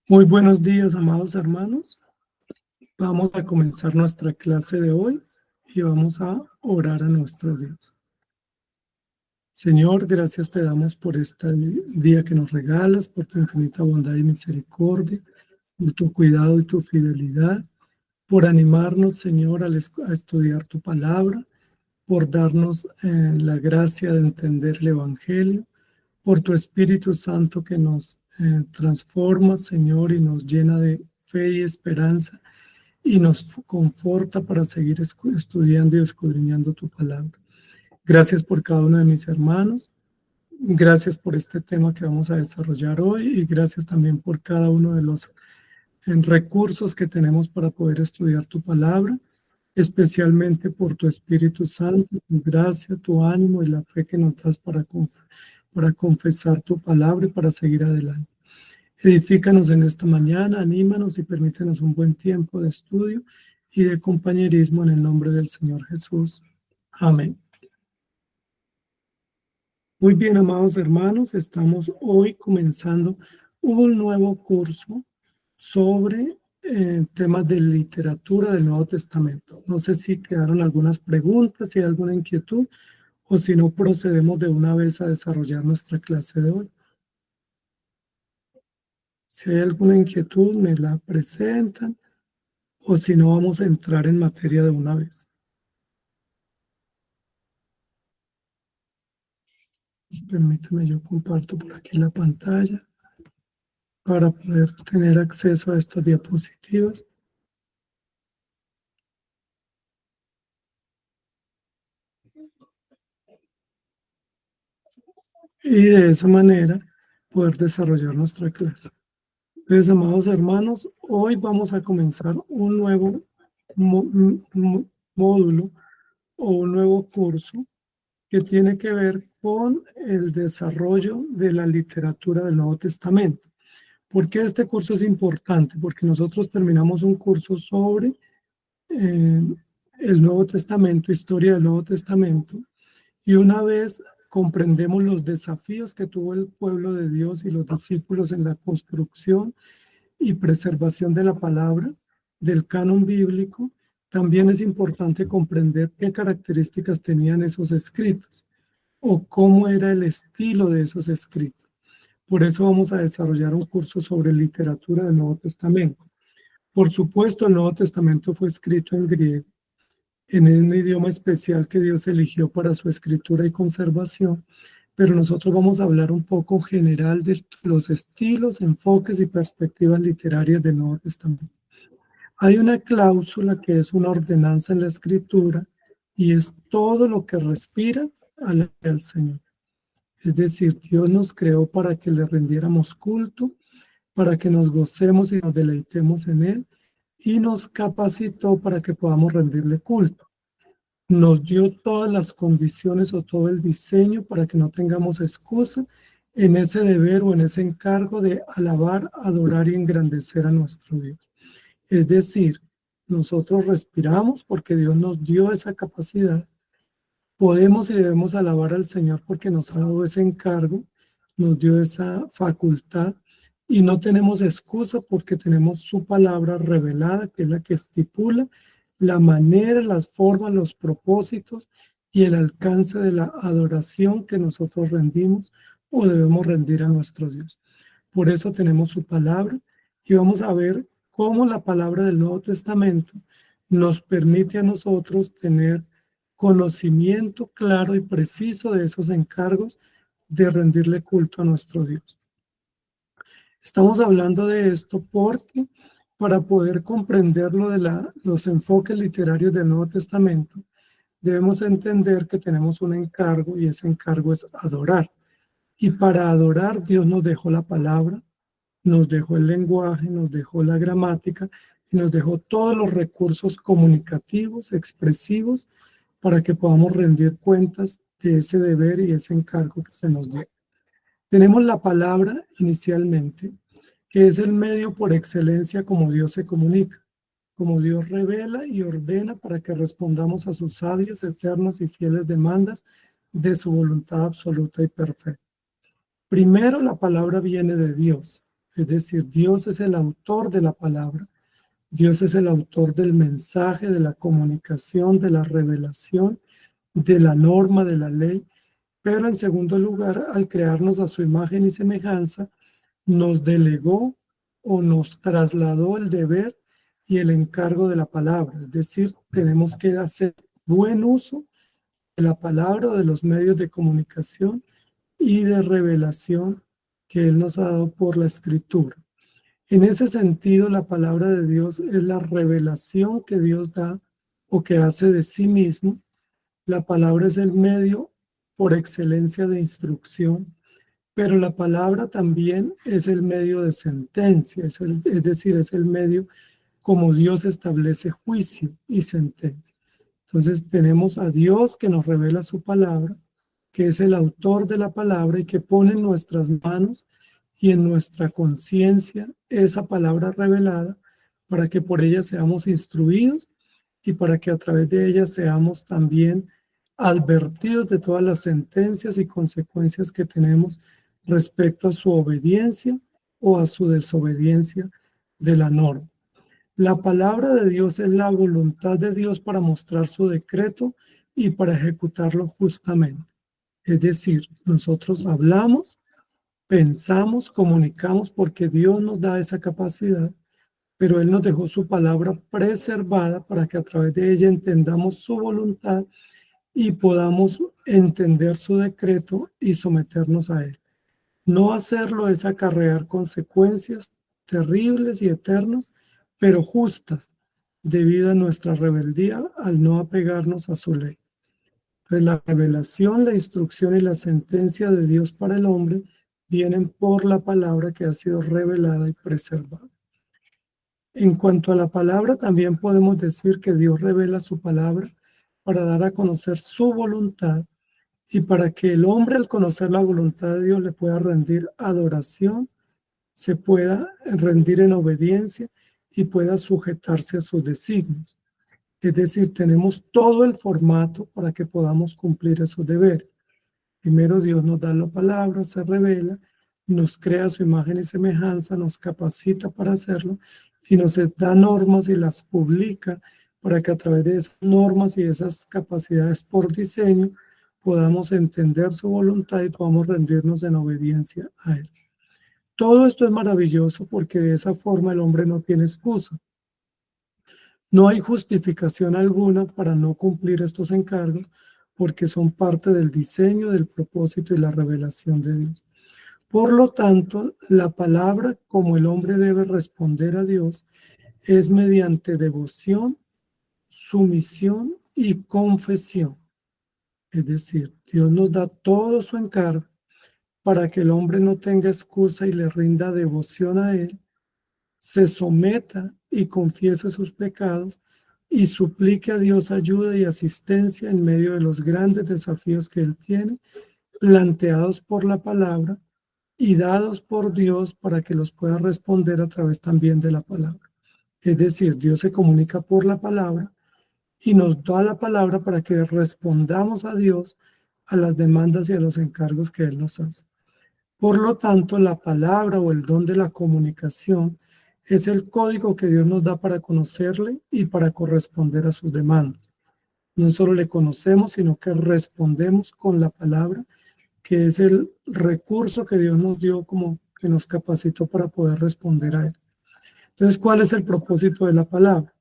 Muy buenos días, amados hermanos. Vamos a comenzar nuestra clase de hoy y vamos a orar a nuestro Dios. Señor, gracias te damos por este día que nos regalas, por tu infinita bondad y misericordia, por tu cuidado y tu fidelidad, por animarnos, Señor, a estudiar tu palabra, por darnos la gracia de entender el Evangelio, por tu Espíritu Santo que nos transforma, Señor, y nos llena de fe y esperanza y nos conforta para seguir estudiando y escudriñando tu palabra. Gracias por cada uno de mis hermanos. Gracias por este tema que vamos a desarrollar hoy y gracias también por cada uno de los recursos que tenemos para poder estudiar tu palabra, especialmente por tu Espíritu Santo, tu gracia, tu ánimo y la fe que nos das para confesar tu palabra y para seguir adelante. Edifícanos en esta mañana, anímanos y permítenos un buen tiempo de estudio y de compañerismo en el nombre del Señor Jesús. Amén. Muy bien, amados hermanos, estamos hoy comenzando un nuevo curso sobre temas de literatura del Nuevo Testamento. No sé si quedaron algunas preguntas, si hay alguna inquietud, o si no, procedemos de una vez a desarrollar nuestra clase de hoy. Si hay alguna inquietud, me la presentan, o si no, vamos a entrar en materia de una vez. Pues permítame, yo comparto por aquí la pantalla para poder tener acceso a estas diapositivas. Y de esa manera poder desarrollar nuestra clase. Entonces, amados hermanos, hoy vamos a comenzar un nuevo módulo o un nuevo curso que tiene que ver con el desarrollo de la literatura del Nuevo Testamento. ¿Por qué este curso es importante? Porque nosotros terminamos un curso sobre el Nuevo Testamento, historia del Nuevo Testamento, y una vez comprendemos los desafíos que tuvo el pueblo de Dios y los discípulos en la construcción y preservación de la palabra, del canon bíblico, también es importante comprender qué características tenían esos escritos o cómo era el estilo de esos escritos. Por eso vamos a desarrollar un curso sobre literatura del Nuevo Testamento. Por supuesto, el Nuevo Testamento fue escrito en griego, en un idioma especial que Dios eligió para su escritura y conservación, pero nosotros vamos a hablar un poco general de los estilos, enfoques y perspectivas literarias del Nuevo Testamento. Hay una cláusula que es una ordenanza en la escritura y es todo lo que respira al Señor. Es decir, Dios nos creó para que le rindiéramos culto, para que nos gocemos y nos deleitemos en Él, y nos capacitó para que podamos rendirle culto. Nos dio todas las condiciones o todo el diseño para que no tengamos excusa en ese deber o en ese encargo de alabar, adorar y engrandecer a nuestro Dios. Es decir, nosotros respiramos porque Dios nos dio esa capacidad. Podemos y debemos alabar al Señor porque nos ha dado ese encargo, nos dio esa facultad y no tenemos excusa porque tenemos su palabra revelada, que es la que estipula la manera, las formas, los propósitos y el alcance de la adoración que nosotros rendimos o debemos rendir a nuestro Dios. Por eso tenemos su palabra y vamos a ver cómo la palabra del Nuevo Testamento nos permite a nosotros tener conocimiento claro y preciso de esos encargos de rendirle culto a nuestro Dios. Estamos hablando de esto porque para poder comprender los enfoques literarios del Nuevo Testamento, debemos entender que tenemos un encargo y ese encargo es adorar. Y para adorar Dios nos dejó la palabra, nos dejó el lenguaje, nos dejó la gramática y nos dejó todos los recursos comunicativos, expresivos, para que podamos rendir cuentas de ese deber y ese encargo que se nos dio. Tenemos la palabra inicialmente, que es el medio por excelencia como Dios se comunica, como Dios revela y ordena para que respondamos a sus sabias, eternas y fieles demandas de su voluntad absoluta y perfecta. Primero, la palabra viene de Dios, es decir, Dios es el autor de la palabra, Dios es el autor del mensaje, de la comunicación, de la revelación, de la norma, de la ley. Pero en segundo lugar, al crearnos a su imagen y semejanza, nos delegó o nos trasladó el deber y el encargo de la palabra. Es decir, tenemos que hacer buen uso de la palabra o de los medios de comunicación y de revelación que Él nos ha dado por la escritura. En ese sentido, la palabra de Dios es la revelación que Dios da o que hace de sí mismo. La palabra es el medio por excelencia de instrucción, pero la palabra también es el medio de sentencia, es decir, es el medio como Dios establece juicio y sentencia. Entonces tenemos a Dios que nos revela su palabra, que es el autor de la palabra y que pone en nuestras manos y en nuestra conciencia esa palabra revelada para que por ella seamos instruidos y para que a través de ella seamos también advertidos de todas las sentencias y consecuencias que tenemos respecto a su obediencia o a su desobediencia de la norma. La palabra de Dios es la voluntad de Dios para mostrar su decreto y para ejecutarlo justamente. Es decir, nosotros hablamos, pensamos, comunicamos porque Dios nos da esa capacidad, pero Él nos dejó su palabra preservada para que a través de ella entendamos su voluntad y podamos entender su decreto y someternos a Él. No hacerlo es acarrear consecuencias terribles y eternas, pero justas, debido a nuestra rebeldía al no apegarnos a su ley. Pues la revelación, la instrucción y la sentencia de Dios para el hombre vienen por la palabra que ha sido revelada y preservada. En cuanto a la palabra, también podemos decir que Dios revela su palabra para dar a conocer su voluntad y para que el hombre al conocer la voluntad de Dios le pueda rendir adoración, se pueda rendir en obediencia y pueda sujetarse a sus designios. Es decir, tenemos todo el formato para que podamos cumplir esos deberes. Primero Dios nos da la palabra, se revela, nos crea su imagen y semejanza, nos capacita para hacerlo y nos da normas y las publica para que a través de esas normas y esas capacidades por diseño podamos entender su voluntad y podamos rendirnos en obediencia a Él. Todo esto es maravilloso porque de esa forma el hombre no tiene excusa. No hay justificación alguna para no cumplir estos encargos porque son parte del diseño, del propósito y la revelación de Dios. Por lo tanto, la palabra como el hombre debe responder a Dios es mediante devoción, sumisión y confesión. Es decir, Dios nos da todo su encargo para que el hombre no tenga excusa y le rinda devoción a Él, se someta y confiese sus pecados y suplique a Dios ayuda y asistencia en medio de los grandes desafíos que Él tiene, planteados por la palabra y dados por Dios para que los pueda responder a través también de la palabra. Es decir, Dios se comunica por la palabra y nos da la palabra para que respondamos a Dios a las demandas y a los encargos que Él nos hace. Por lo tanto, la palabra o el don de la comunicación es el código que Dios nos da para conocerle y para corresponder a sus demandas. No solo le conocemos, sino que respondemos con la palabra, que es el recurso que Dios nos dio como que nos capacitó para poder responder a Él. Entonces, ¿cuál es el propósito de la palabra?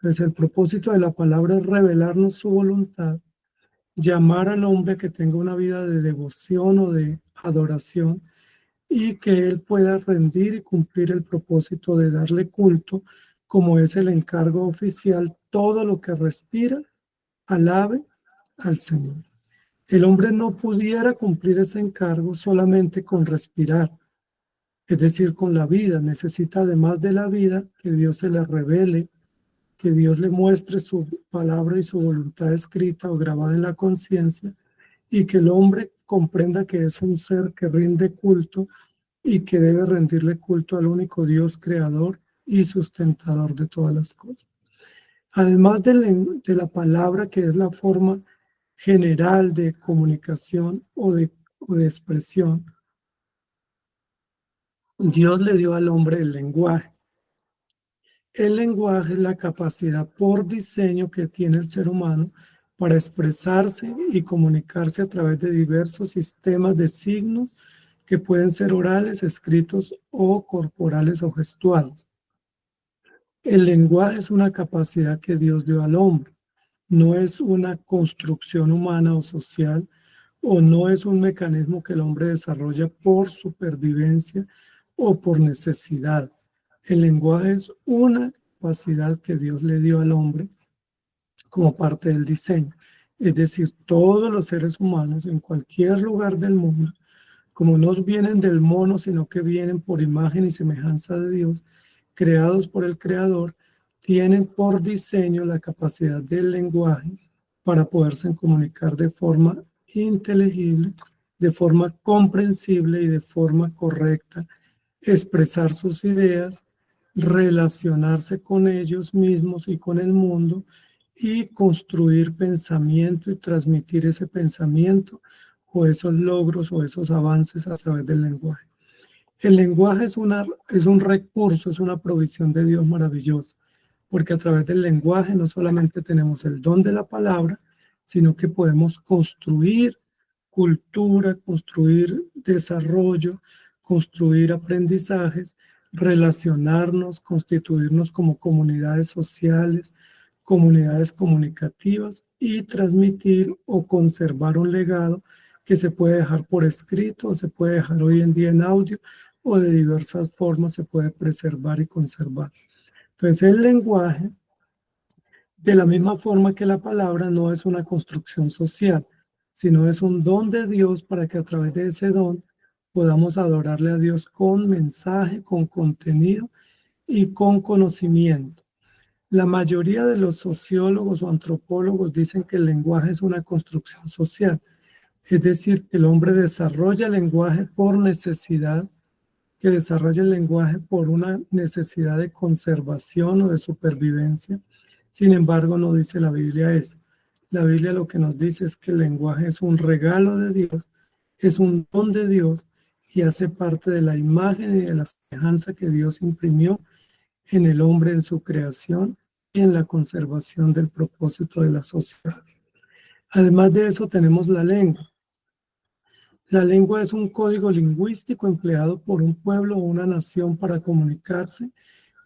Pues el propósito de la palabra es revelarnos su voluntad, llamar al hombre que tenga una vida de devoción o de adoración y que él pueda rendir y cumplir el propósito de darle culto, como es el encargo oficial, todo lo que respira, alabe al Señor. El hombre no pudiera cumplir ese encargo solamente con respirar, es decir, con la vida. Necesita además de la vida que Dios se le revele, que Dios le muestre su palabra y su voluntad escrita o grabada en la conciencia y que el hombre comprenda que es un ser que rinde culto y que debe rendirle culto al único Dios creador y sustentador de todas las cosas. Además de la palabra, que es la forma general de comunicación o de expresión, Dios le dio al hombre el lenguaje. El lenguaje es la capacidad por diseño que tiene el ser humano para expresarse y comunicarse a través de diversos sistemas de signos que pueden ser orales, escritos o corporales o gestuales. El lenguaje es una capacidad que Dios dio al hombre, no es una construcción humana o social, o no es un mecanismo que el hombre desarrolla por supervivencia o por necesidad. El lenguaje es una capacidad que Dios le dio al hombre como parte del diseño. Es decir, todos los seres humanos en cualquier lugar del mundo, como no vienen del mono, sino que vienen por imagen y semejanza de Dios, creados por el Creador, tienen por diseño la capacidad del lenguaje para poderse comunicar de forma inteligible, de forma comprensible y de forma correcta, expresar sus ideas, relacionarse con ellos mismos y con el mundo y construir pensamiento y transmitir ese pensamiento o esos logros o esos avances a través del lenguaje. El lenguaje es un recurso, es una provisión de Dios maravillosa, porque a través del lenguaje no solamente tenemos el don de la palabra, sino que podemos construir cultura, construir desarrollo, construir aprendizajes, relacionarnos, constituirnos como comunidades sociales, comunidades comunicativas y transmitir o conservar un legado que se puede dejar por escrito o se puede dejar hoy en día en audio o de diversas formas se puede preservar y conservar. Entonces el lenguaje, de la misma forma que la palabra, no es una construcción social, sino es un don de Dios para que a través de ese don podamos adorarle a Dios con mensaje, con contenido y con conocimiento. La mayoría de los sociólogos o antropólogos dicen que el lenguaje es una construcción social, es decir, que el hombre desarrolla el lenguaje por necesidad, que desarrolla el lenguaje por una necesidad de conservación o de supervivencia. Sin embargo, no dice la Biblia eso. La Biblia lo que nos dice es que el lenguaje es un regalo de Dios, es un don de Dios y hace parte de la imagen y de la semejanza que Dios imprimió en el hombre en su creación y en la conservación del propósito de la sociedad. Además de eso, tenemos la lengua. La lengua es un código lingüístico empleado por un pueblo o una nación para comunicarse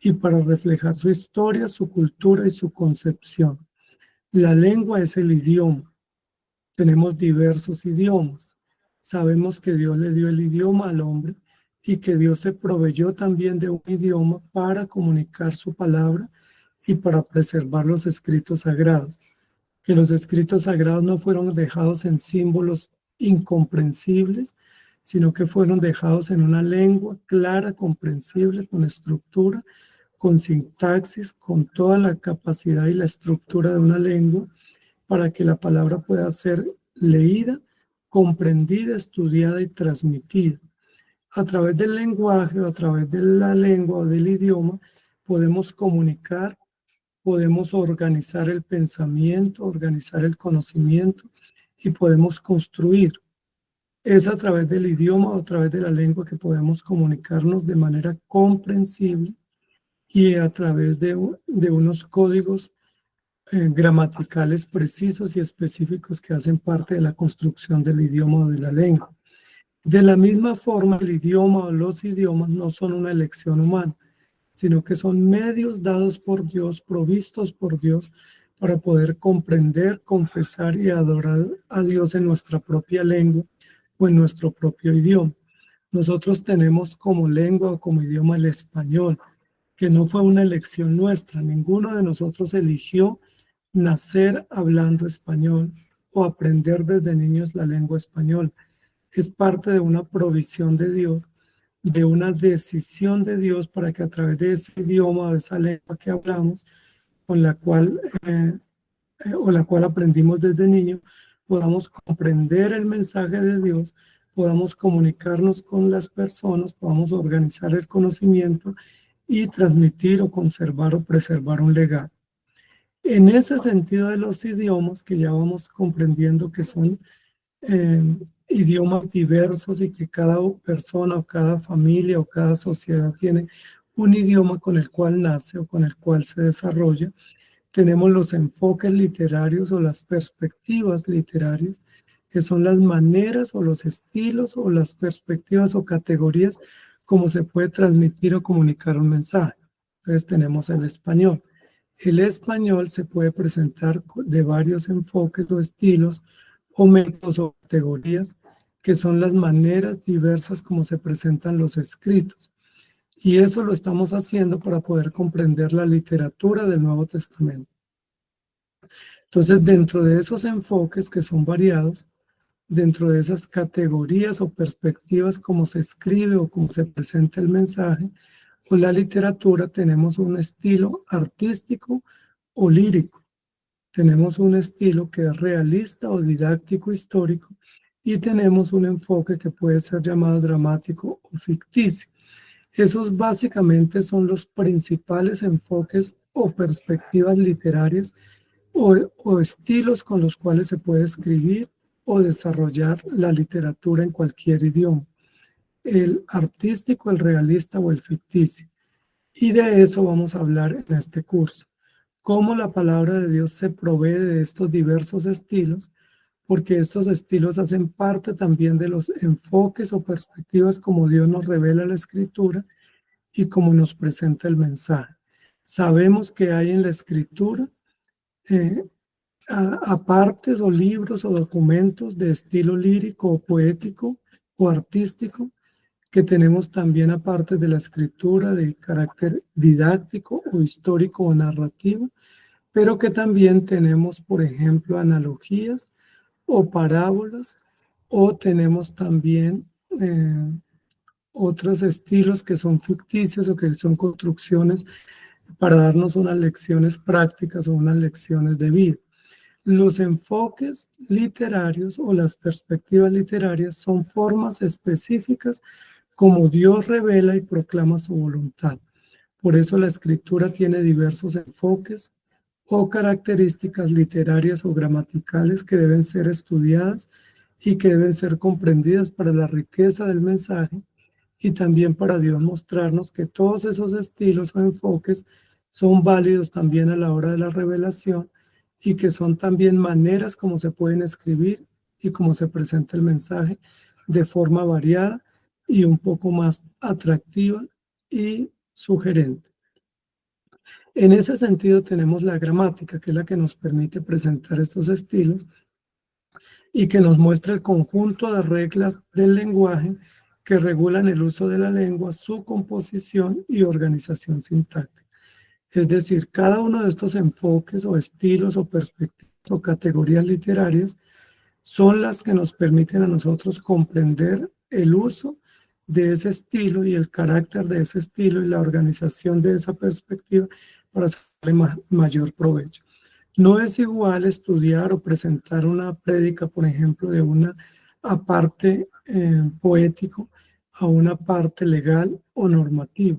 y para reflejar su historia, su cultura y su concepción. La lengua es el idioma. Tenemos diversos idiomas. Sabemos que Dios le dio el idioma al hombre y que Dios se proveyó también de un idioma para comunicar su palabra y para preservar los escritos sagrados. Que los escritos sagrados no fueron dejados en símbolos incomprensibles, sino que fueron dejados en una lengua clara, comprensible, con estructura, con sintaxis, con toda la capacidad y la estructura de una lengua, para que la palabra pueda ser leída, comprendida, estudiada y transmitida. A través del lenguaje o a través de la lengua o del idioma podemos comunicar, podemos organizar el pensamiento, organizar el conocimiento y podemos construir. Es a través del idioma o a través de la lengua que podemos comunicarnos de manera comprensible y a través de unos códigos gramaticales precisos y específicos que hacen parte de la construcción del idioma o de la lengua. De la misma forma, el idioma o los idiomas no son una elección humana, sino que son medios dados por Dios, provistos por Dios, para poder comprender, confesar y adorar a Dios en nuestra propia lengua o en nuestro propio idioma. Nosotros tenemos como lengua o como idioma el español, que no fue una elección nuestra. Ninguno de nosotros eligió nacer hablando español o aprender desde niños la lengua española. Es parte de una provisión de Dios, de una decisión de Dios para que a través de ese idioma o de esa lengua que hablamos, con la cual, o la cual aprendimos desde niño, podamos comprender el mensaje de Dios, podamos comunicarnos con las personas, podamos organizar el conocimiento y transmitir o conservar o preservar un legado. En ese sentido de los idiomas, que ya vamos comprendiendo que son eh, idiomas diversos y que cada persona o cada familia o cada sociedad tiene un idioma con el cual nace o con el cual se desarrolla. Tenemos los enfoques literarios o las perspectivas literarias, que son las maneras o los estilos o las perspectivas o categorías como se puede transmitir o comunicar un mensaje. Entonces tenemos el español. El español se puede presentar de varios enfoques o estilos o métodos o categorías, que son las maneras diversas como se presentan los escritos. Y eso lo estamos haciendo para poder comprender la literatura del Nuevo Testamento. Entonces, dentro de esos enfoques que son variados, dentro de esas categorías o perspectivas como se escribe o como se presenta el mensaje o la literatura, tenemos un estilo artístico o lírico. Tenemos un estilo que es realista o didáctico histórico y tenemos un enfoque que puede ser llamado dramático o ficticio. Esos básicamente son los principales enfoques o perspectivas literarias o estilos con los cuales se puede escribir o desarrollar la literatura en cualquier idioma. El artístico, el realista o el ficticio. Y de eso vamos a hablar en este curso. Cómo la palabra de Dios se provee de estos diversos estilos, porque estos estilos hacen parte también de los enfoques o perspectivas como Dios nos revela la escritura y como nos presenta el mensaje. Sabemos que hay en la escritura eh, apartes o libros o documentos de estilo lírico o poético o artístico, que tenemos también aparte de la escritura de carácter didáctico o histórico o narrativo, pero que también tenemos, por ejemplo, analogías o parábolas, o tenemos también otros estilos que son ficticios o que son construcciones para darnos unas lecciones prácticas o unas lecciones de vida. Los enfoques literarios o las perspectivas literarias son formas específicas como Dios revela y proclama su voluntad. Por eso la escritura tiene diversos enfoques o características literarias o gramaticales que deben ser estudiadas y que deben ser comprendidas para la riqueza del mensaje y también para Dios mostrarnos que todos esos estilos o enfoques son válidos también a la hora de la revelación y que son también maneras como se pueden escribir y cómo se presenta el mensaje de forma variada y un poco más atractiva y sugerente. En ese sentido tenemos la gramática, que es la que nos permite presentar estos estilos y que nos muestra el conjunto de reglas del lenguaje que regulan el uso de la lengua, su composición y organización sintáctica. Es decir, cada uno de estos enfoques o estilos o perspectivas o categorías literarias son las que nos permiten a nosotros comprender el uso de ese estilo y el carácter de ese estilo y la organización de esa perspectiva para sacarle mayor provecho. No es igual estudiar o presentar una prédica, por ejemplo, de una aparte poético a una parte legal o normativa.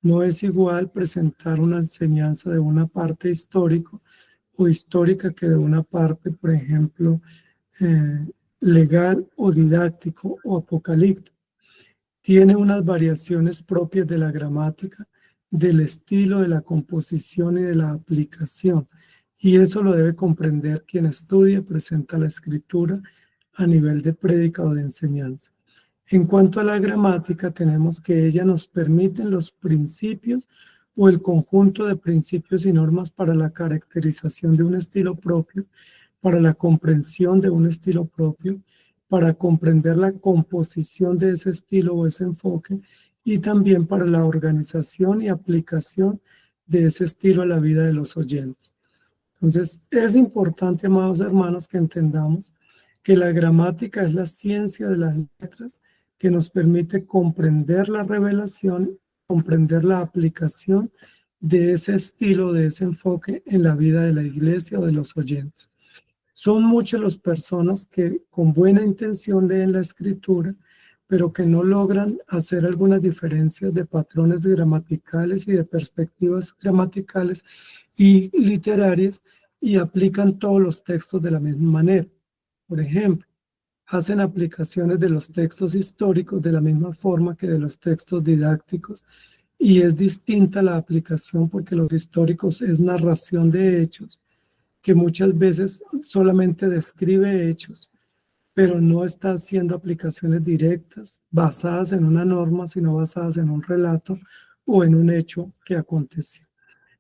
No es igual presentar una enseñanza de una parte histórico o histórica que de una parte, por ejemplo, legal o didáctico o apocalíptico. Tiene unas variaciones propias de la gramática, del estilo, de la composición y de la aplicación. Y eso lo debe comprender quien estudia y presenta la escritura a nivel de prédica o de enseñanza. En cuanto a la gramática, tenemos que ella nos permite los principios o el conjunto de principios y normas para la caracterización de un estilo propio, para la comprensión de un estilo propio, para comprender la composición de ese estilo o ese enfoque y también para la organización y aplicación de ese estilo a la vida de los oyentes. Entonces, es importante, amados hermanos, que entendamos que la gramática es la ciencia de las letras que nos permite comprender la revelación, comprender la aplicación de ese estilo, de ese enfoque en la vida de la iglesia o de los oyentes. Son muchas las personas que con buena intención leen la escritura, pero que no logran hacer algunas diferencias de patrones gramaticales y de perspectivas gramaticales y literarias y aplican todos los textos de la misma manera. Por ejemplo, hacen aplicaciones de los textos históricos de la misma forma que de los textos didácticos, y es distinta la aplicación porque los históricos es narración de hechos, que muchas veces solamente describe hechos, pero no está haciendo aplicaciones directas basadas en una norma, sino basadas en un relato o en un hecho que aconteció.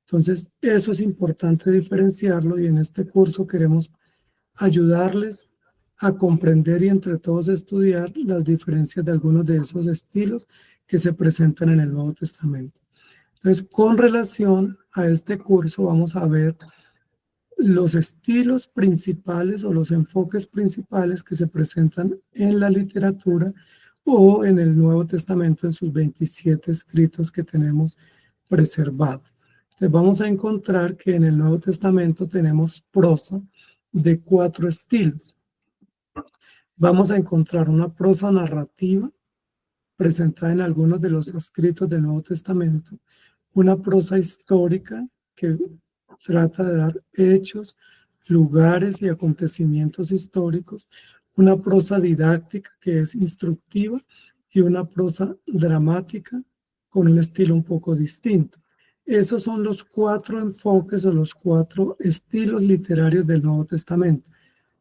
Entonces, eso es importante diferenciarlo, y en este curso queremos ayudarles a comprender y entre todos estudiar las diferencias de algunos de esos estilos que se presentan en el Nuevo Testamento. Entonces, con relación a este curso, vamos a ver los estilos principales o los enfoques principales que se presentan en la literatura o en el Nuevo Testamento en sus 27 escritos que tenemos preservados. Entonces vamos a encontrar que en el Nuevo Testamento tenemos prosa de 4 estilos. Vamos a encontrar una prosa narrativa presentada en algunos de los escritos del Nuevo Testamento, una prosa histórica que trata de dar hechos, lugares y acontecimientos históricos, una prosa didáctica que es instructiva y una prosa dramática con un estilo un poco distinto. Esos son los 4 enfoques o los 4 estilos literarios del Nuevo Testamento: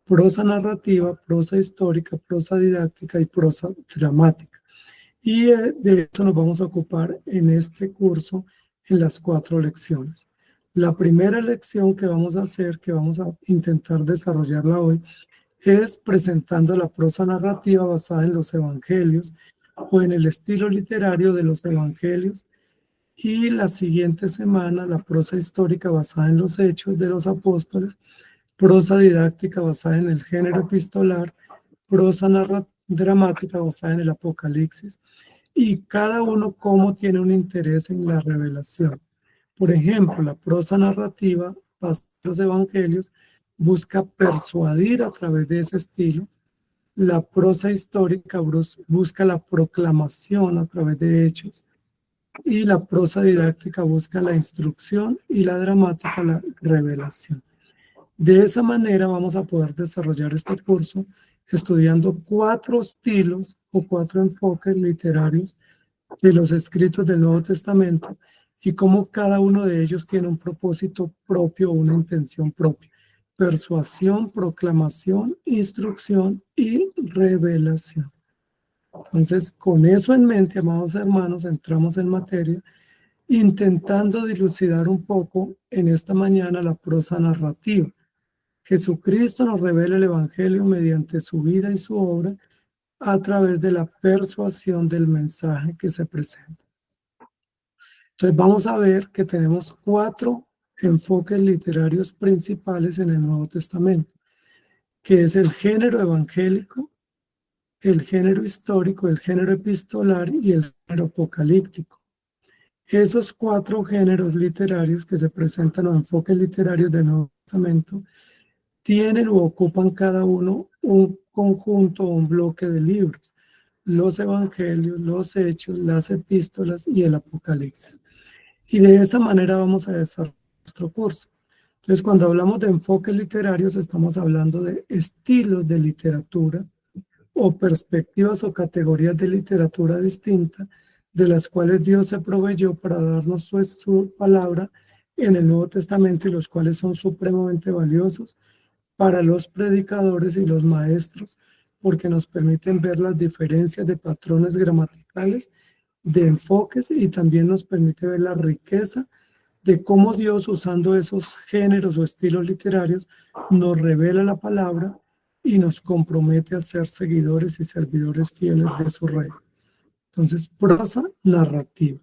prosa narrativa, prosa histórica, prosa didáctica y prosa dramática. Y de esto nos vamos a ocupar en este curso en las 4 lecciones. La primera lección que vamos a hacer, que vamos a intentar desarrollarla hoy, es presentando la prosa narrativa basada en los evangelios o en el estilo literario de los evangelios. Y la siguiente semana, la prosa histórica basada en los hechos de los apóstoles, prosa didáctica basada en el género epistolar, prosa dramática basada en el Apocalipsis, y cada uno cómo tiene un interés en la revelación. Por ejemplo, la prosa narrativa basada en los evangelios busca persuadir a través de ese estilo. La prosa histórica busca la proclamación a través de hechos, y la prosa didáctica busca la instrucción, y la dramática la revelación. De esa manera vamos a poder desarrollar este curso estudiando 4 estilos o 4 enfoques literarios de los escritos del Nuevo Testamento, y cómo cada uno de ellos tiene un propósito propio o una intención propia: persuasión, proclamación, instrucción y revelación. Entonces, con eso en mente, amados hermanos, entramos en materia, intentando dilucidar un poco en esta mañana la prosa narrativa. Jesucristo nos revela el Evangelio mediante su vida y su obra a través de la persuasión del mensaje que se presenta. Entonces vamos a ver que tenemos 4 enfoques literarios principales en el Nuevo Testamento, que es el género evangélico, el género histórico, el género epistolar y el género apocalíptico. Esos 4 géneros literarios que se presentan, o enfoques literarios del Nuevo Testamento, tienen o ocupan cada uno un conjunto o un bloque de libros: los evangelios, los hechos, las epístolas y el Apocalipsis. Y de esa manera vamos a desarrollar nuestro curso. Entonces, cuando hablamos de enfoques literarios, estamos hablando de estilos de literatura o perspectivas o categorías de literatura distinta, de las cuales Dios se proveyó para darnos su palabra en el Nuevo Testamento, y los cuales son supremamente valiosos para los predicadores y los maestros, porque nos permiten ver las diferencias de patrones gramaticales, de enfoques, y también nos permite ver la riqueza de cómo Dios, usando esos géneros o estilos literarios, nos revela la palabra y nos compromete a ser seguidores y servidores fieles de su reino. Entonces, prosa narrativa.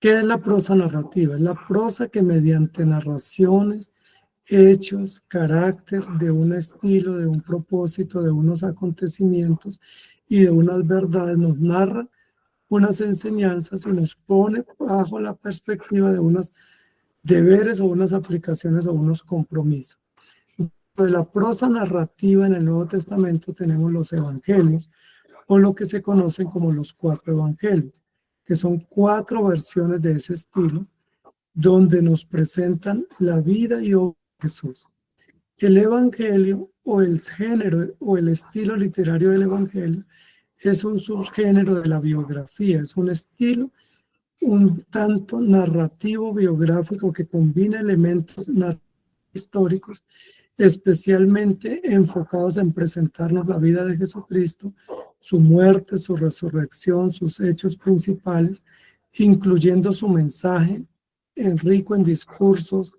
¿Qué es la prosa narrativa? Es la prosa que mediante narraciones, hechos, carácter, de un estilo, de un propósito, de unos acontecimientos y de unas verdades, nos narra unas enseñanzas y nos pone bajo la perspectiva de unos deberes o unas aplicaciones o unos compromisos. De la prosa narrativa en el Nuevo Testamento tenemos los evangelios, o lo que se conocen como los 4 evangelios, que son 4 versiones de ese estilo, donde nos presentan la vida y obra de Jesús. El evangelio o el género o el estilo literario del Evangelio es un subgénero de la biografía, es un estilo un tanto narrativo biográfico que combina elementos históricos, especialmente enfocados en presentarnos la vida de Jesucristo, su muerte, su resurrección, sus hechos principales, incluyendo su mensaje rico en discursos,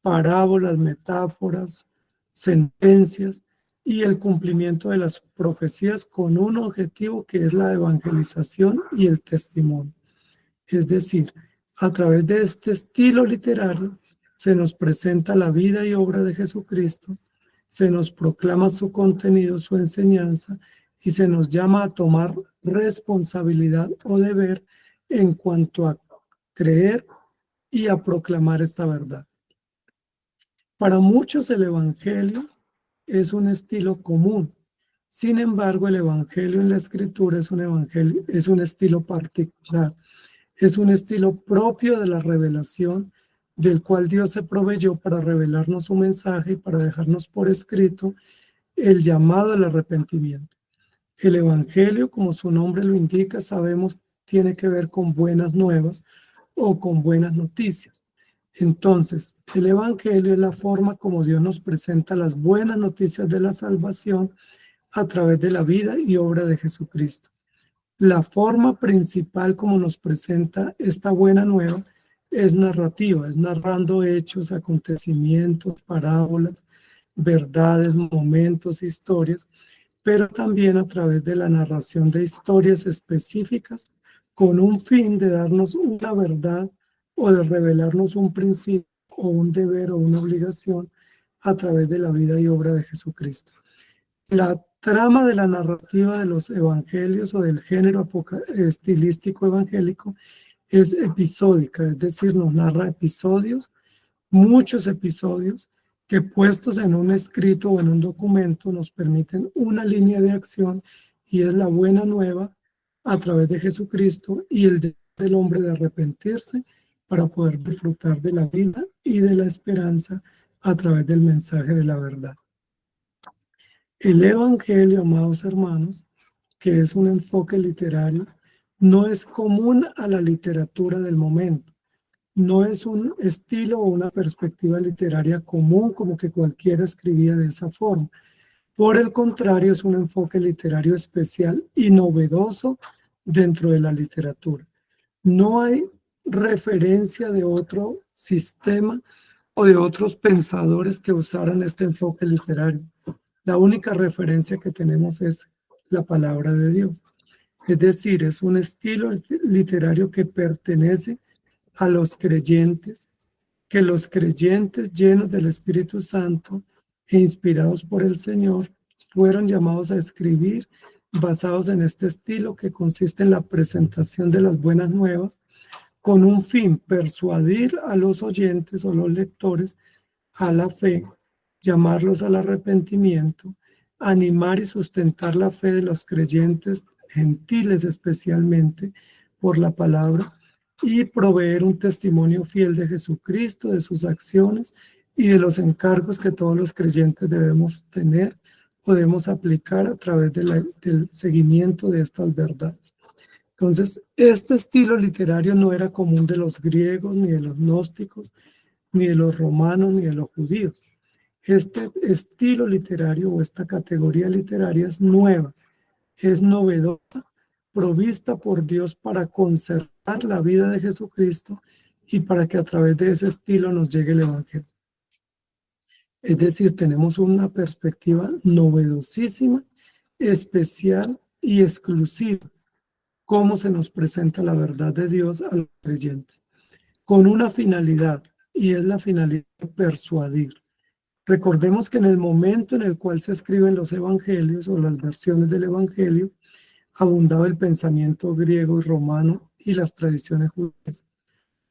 parábolas, metáforas, sentencias y el cumplimiento de las profecías con un objetivo que es la evangelización y el testimonio. Es decir, a través de este estilo literario se nos presenta la vida y obra de Jesucristo, se nos proclama su contenido, su enseñanza, y se nos llama a tomar responsabilidad o deber en cuanto a creer y a proclamar esta verdad. Para muchos el Evangelio es un estilo común. Sin embargo, el Evangelio en la Escritura es un estilo particular. Es un estilo propio de la revelación, del cual Dios se proveyó para revelarnos su mensaje y para dejarnos por escrito el llamado al arrepentimiento. El Evangelio, como su nombre lo indica, sabemos, tiene que ver con buenas nuevas o con buenas noticias. Entonces, el Evangelio es la forma como Dios nos presenta las buenas noticias de la salvación a través de la vida y obra de Jesucristo. La forma principal como nos presenta esta buena nueva es narrativa, es narrando hechos, acontecimientos, parábolas, verdades, momentos, historias, pero también a través de la narración de historias específicas con un fin de darnos una verdad o de revelarnos un principio o un deber o una obligación a través de la vida y obra de Jesucristo. La trama de la narrativa de los evangelios o del género estilístico evangélico es episódica, es decir, nos narra episodios, muchos episodios, que puestos en un escrito o en un documento nos permiten una línea de acción y es la buena nueva a través de Jesucristo y el deber del hombre de arrepentirse para poder disfrutar de la vida y de la esperanza a través del mensaje de la verdad. El Evangelio, amados hermanos, que es un enfoque literario, no es común a la literatura del momento. No es un estilo o una perspectiva literaria común como que cualquiera escribía de esa forma. Por el contrario, es un enfoque literario especial y novedoso dentro de la literatura. No hay referencia de otro sistema o de otros pensadores que usaran este enfoque literario. La única referencia que tenemos es la palabra de Dios. Es decir, es un estilo literario que pertenece a los creyentes, que los creyentes llenos del Espíritu Santo e inspirados por el Señor fueron llamados a escribir basados en este estilo que consiste en la presentación de las buenas nuevas con un fin, persuadir a los oyentes o los lectores a la fe, llamarlos al arrepentimiento, animar y sustentar la fe de los creyentes gentiles especialmente por la palabra y proveer un testimonio fiel de Jesucristo, de sus acciones y de los encargos que todos los creyentes debemos tener o debemos aplicar a través del seguimiento de estas verdades. Entonces, este estilo literario no era común de los griegos, ni de los gnósticos, ni de los romanos, ni de los judíos. Este estilo literario o esta categoría literaria es nueva, es novedosa, provista por Dios para conservar la vida de Jesucristo y para que a través de ese estilo nos llegue el Evangelio. Es decir, tenemos una perspectiva novedosísima, especial y exclusiva, cómo se nos presenta la verdad de Dios al creyente, con una finalidad, y es la finalidad de persuadir. Recordemos que en el momento en el cual se escriben los evangelios o las versiones del evangelio, abundaba el pensamiento griego y romano y las tradiciones judías.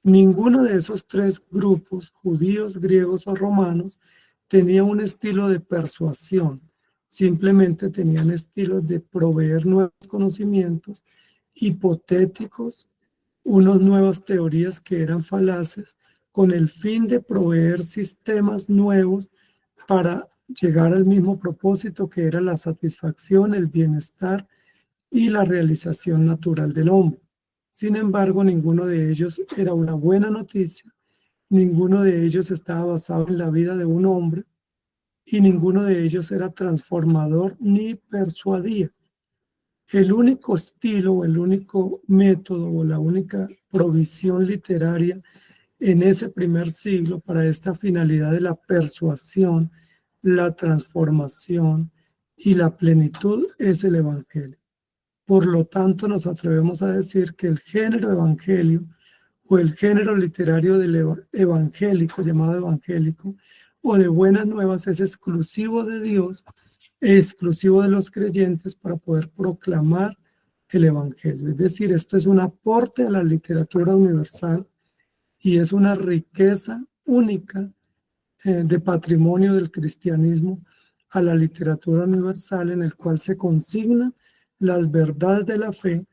Ninguno de esos tres grupos, judíos, griegos o romanos, tenía un estilo de persuasión. Simplemente tenían estilos de proveer nuevos conocimientos hipotéticos, unas nuevas teorías que eran falaces, con el fin de proveer sistemas nuevos para llegar al mismo propósito que era la satisfacción, el bienestar y la realización natural del hombre. Sin embargo, ninguno de ellos era una buena noticia, ninguno de ellos estaba basado en la vida de un hombre y ninguno de ellos era transformador ni persuadía. El único estilo o el único método o la única provisión literaria en ese primer siglo para esta finalidad de la persuasión, la transformación y la plenitud es el Evangelio. Por lo tanto, nos atrevemos a decir que el género evangelio o el género literario del evangélico, llamado evangélico, o de buenas nuevas, es exclusivo de Dios, exclusivo de los creyentes para poder proclamar el evangelio. Es decir, esto es un aporte a la literatura universal y es una riqueza única de patrimonio del cristianismo a la literatura universal, en el cual se consignan las verdades de la fe,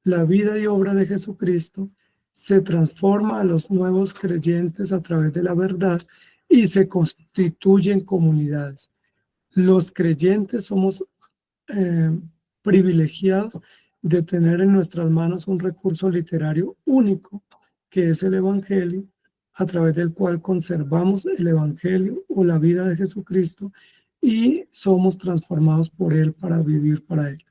la vida y obra de Jesucristo, se transforma a los nuevos creyentes a través de la verdad y se constituyen comunidades. Los creyentes somos eh, privilegiados de tener en nuestras manos un recurso literario único, que es el Evangelio, a través del cual conservamos el Evangelio o la vida de Jesucristo y somos transformados por Él para vivir para Él.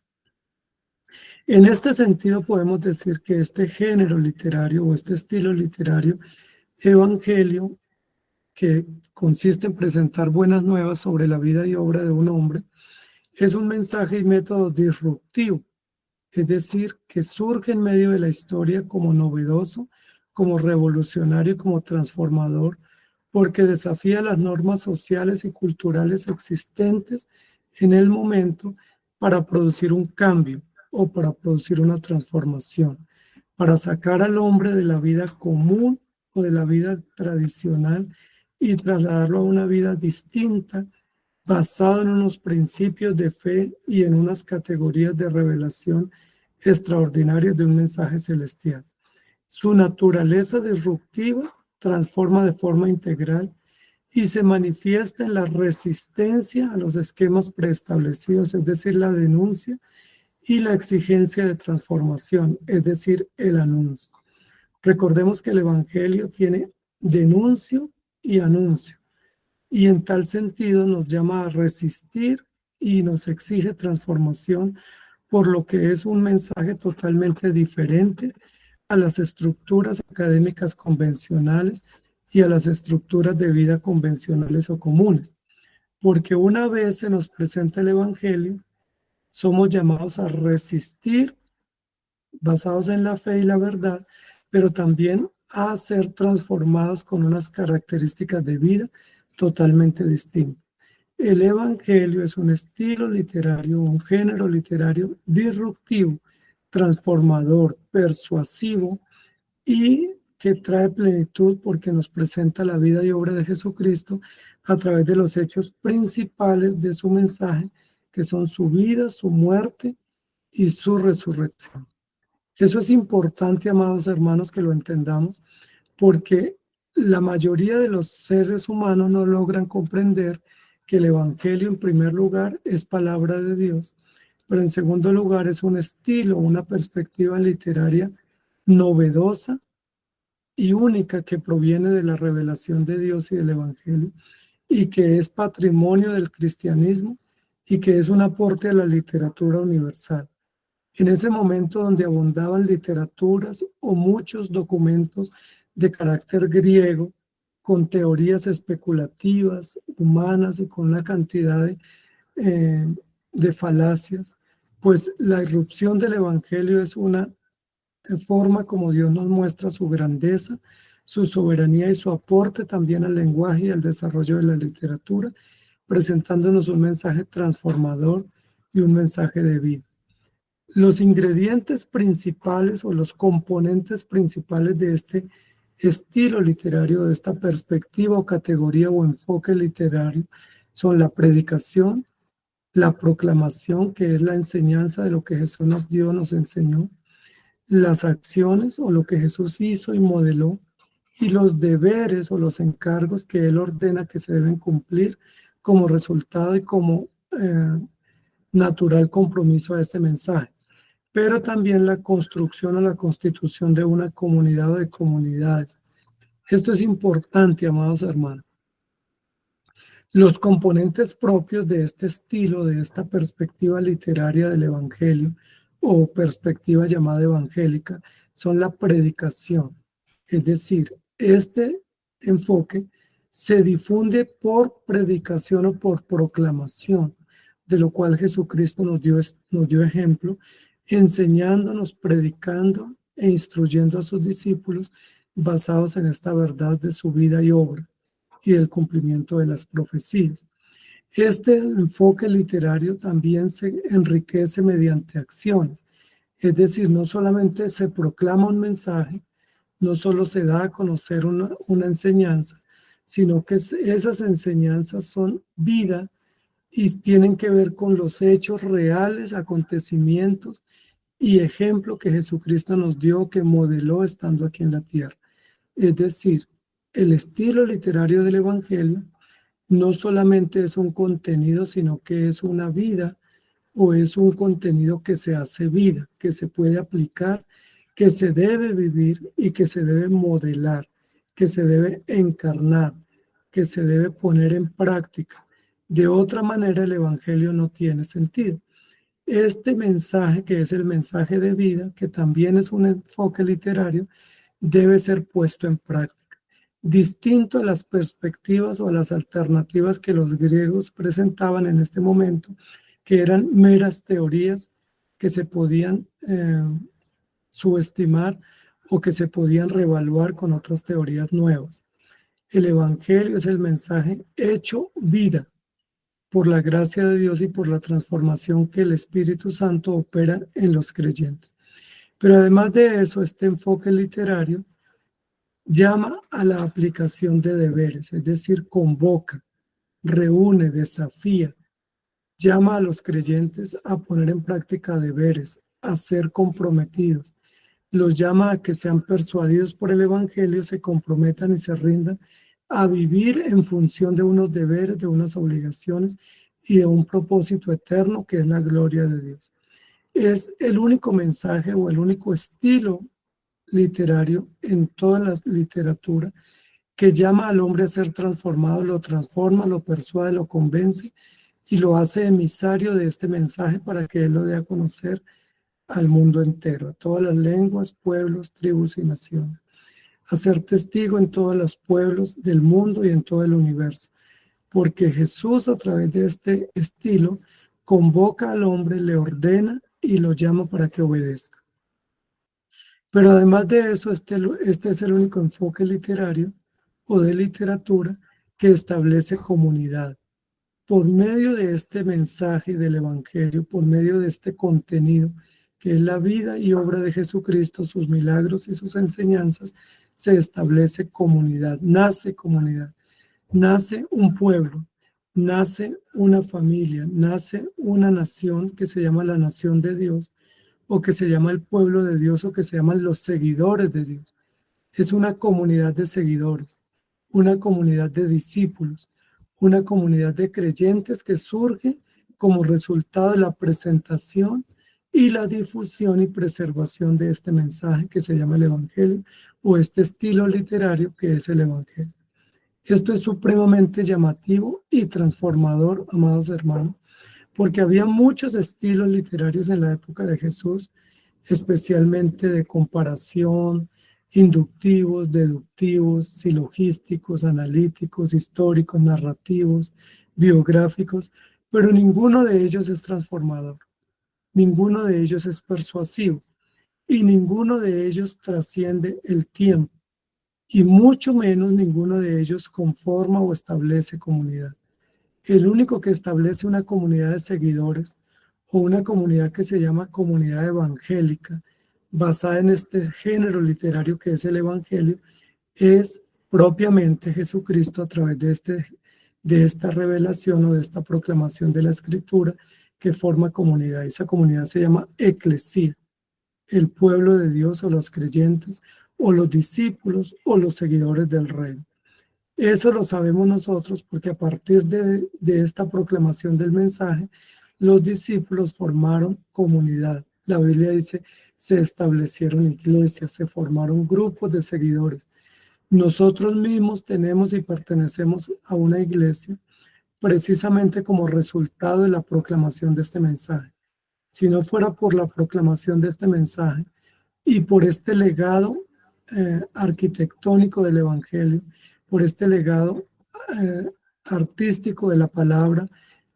En este sentido podemos decir que este género literario o este estilo literario, Evangelio, que consiste en presentar buenas nuevas sobre la vida y obra de un hombre, es un mensaje y método disruptivo, es decir, que surge en medio de la historia como novedoso, como revolucionario, como transformador, porque desafía las normas sociales y culturales existentes en el momento para producir un cambio o para producir una transformación, para sacar al hombre de la vida común o de la vida tradicional y trasladarlo a una vida distinta, basado en unos principios de fe y en unas categorías de revelación extraordinarias de un mensaje celestial. Su naturaleza disruptiva transforma de forma integral y se manifiesta en la resistencia a los esquemas preestablecidos, es decir, la denuncia y la exigencia de transformación, es decir, el anuncio. Recordemos que el Evangelio tiene denuncio y anuncio, y en tal sentido nos llama a resistir y nos exige transformación, por lo que es un mensaje totalmente diferente a las estructuras académicas convencionales y a las estructuras de vida convencionales o comunes. Porque una vez se nos presenta el Evangelio, somos llamados a resistir basados en la fe y la verdad, pero también a ser transformados con unas características de vida totalmente distintas. El Evangelio es un estilo literario, un género literario disruptivo, transformador, persuasivo y que trae plenitud porque nos presenta la vida y obra de Jesucristo a través de los hechos principales de su mensaje, que son su vida, su muerte y su resurrección. Eso es importante, amados hermanos, que lo entendamos, porque la mayoría de los seres humanos no logran comprender que el Evangelio, en primer lugar, es palabra de Dios, pero en segundo lugar es un estilo, una perspectiva literaria novedosa y única que proviene de la revelación de Dios y del Evangelio, y que es patrimonio del cristianismo y que es un aporte a la literatura universal. En ese momento donde abundaban literaturas o muchos documentos de carácter griego, con teorías especulativas, humanas y con una cantidad de falacias, pues la irrupción del Evangelio es una forma como Dios nos muestra su grandeza, su soberanía y su aporte también al lenguaje y al desarrollo de la literatura, presentándonos un mensaje transformador y un mensaje de vida. Los ingredientes principales o los componentes principales de este estilo literario, de esta perspectiva o categoría o enfoque literario, son la predicación, la proclamación, que es la enseñanza de lo que Jesús nos dio, nos enseñó, las acciones o lo que Jesús hizo y modeló, y los deberes o los encargos que Él ordena que se deben cumplir como resultado y como natural compromiso a este mensaje, pero también la construcción o la constitución de una comunidad o de comunidades. Esto es importante, amados hermanos. Los componentes propios de este estilo, de esta perspectiva literaria del Evangelio o perspectiva llamada evangélica, son la predicación. Es decir, este enfoque se difunde por predicación o por proclamación, de lo cual Jesucristo nos dio ejemplo, enseñándonos, predicando e instruyendo a sus discípulos basados en esta verdad de su vida y obra y del cumplimiento de las profecías. Este enfoque literario también se enriquece mediante acciones, es decir, no solamente se proclama un mensaje, no solo se da a conocer una enseñanza, sino que esas enseñanzas son vida y tienen que ver con los hechos reales, acontecimientos y ejemplo que Jesucristo nos dio, que modeló estando aquí en la tierra. Es decir, el estilo literario del Evangelio no solamente es un contenido, sino que es una vida o es un contenido que se hace vida, que se puede aplicar, que se debe vivir y que se debe modelar, que se debe encarnar, que se debe poner en práctica. De otra manera, el Evangelio no tiene sentido. Este mensaje, que es el mensaje de vida, que también es un enfoque literario, debe ser puesto en práctica. Distinto a las perspectivas o a las alternativas que los griegos presentaban en este momento, que eran meras teorías que se podían subestimar o que se podían reevaluar con otras teorías nuevas. El Evangelio es el mensaje hecho vida por la gracia de Dios y por la transformación que el Espíritu Santo opera en los creyentes. Pero además de eso, este enfoque literario llama a la aplicación de deberes, es decir, convoca, reúne, desafía, llama a los creyentes a poner en práctica deberes, a ser comprometidos. Los llama a que sean persuadidos por el Evangelio, se comprometan y se rindan a vivir en función de unos deberes, de unas obligaciones y de un propósito eterno que es la gloria de Dios. Es el único mensaje o el único estilo literario en toda la literatura que llama al hombre a ser transformado, lo transforma, lo persuade, lo convence y lo hace emisario de este mensaje para que él lo dé a conocer al mundo entero, a todas las lenguas, pueblos, tribus y naciones, a ser testigo en todos los pueblos del mundo y en todo el universo, porque Jesús a través de este estilo convoca al hombre, le ordena y lo llama para que obedezca. Pero además de eso, este es el único enfoque literario o de literatura que establece comunidad. Por medio de este mensaje del Evangelio, por medio de este contenido, que es la vida y obra de Jesucristo, sus milagros y sus enseñanzas, se establece comunidad, nace un pueblo, nace una familia, nace una nación que se llama la nación de Dios, o que se llama el pueblo de Dios, o que se llaman los seguidores de Dios. Es una comunidad de seguidores, una comunidad de discípulos, una comunidad de creyentes que surge como resultado de la presentación y la difusión y preservación de este mensaje que se llama el Evangelio, o este estilo literario que es el Evangelio. Esto es supremamente llamativo y transformador, amados hermanos, porque había muchos estilos literarios en la época de Jesús, especialmente de comparación, inductivos, deductivos, silogísticos, analíticos, históricos, narrativos, biográficos, pero ninguno de ellos es transformador, ninguno de ellos es persuasivo y ninguno de ellos trasciende el tiempo y mucho menos ninguno de ellos conforma o establece comunidad. El único que establece una comunidad de seguidores o una comunidad que se llama comunidad evangélica, basada en este género literario que es el Evangelio, es propiamente Jesucristo a través de esta revelación o de esta proclamación de la Escritura que forma comunidad. Esa comunidad se llama eclesía, el pueblo de Dios o los creyentes o los discípulos o los seguidores del reino. Eso lo sabemos nosotros porque a partir de esta proclamación del mensaje, los discípulos formaron comunidad. La Biblia dice, se establecieron iglesias, se formaron grupos de seguidores. Nosotros mismos tenemos y pertenecemos a una iglesia precisamente como resultado de la proclamación de este mensaje. Si no fuera por la proclamación de este mensaje y por este legado arquitectónico del Evangelio, por este legado eh, artístico de la palabra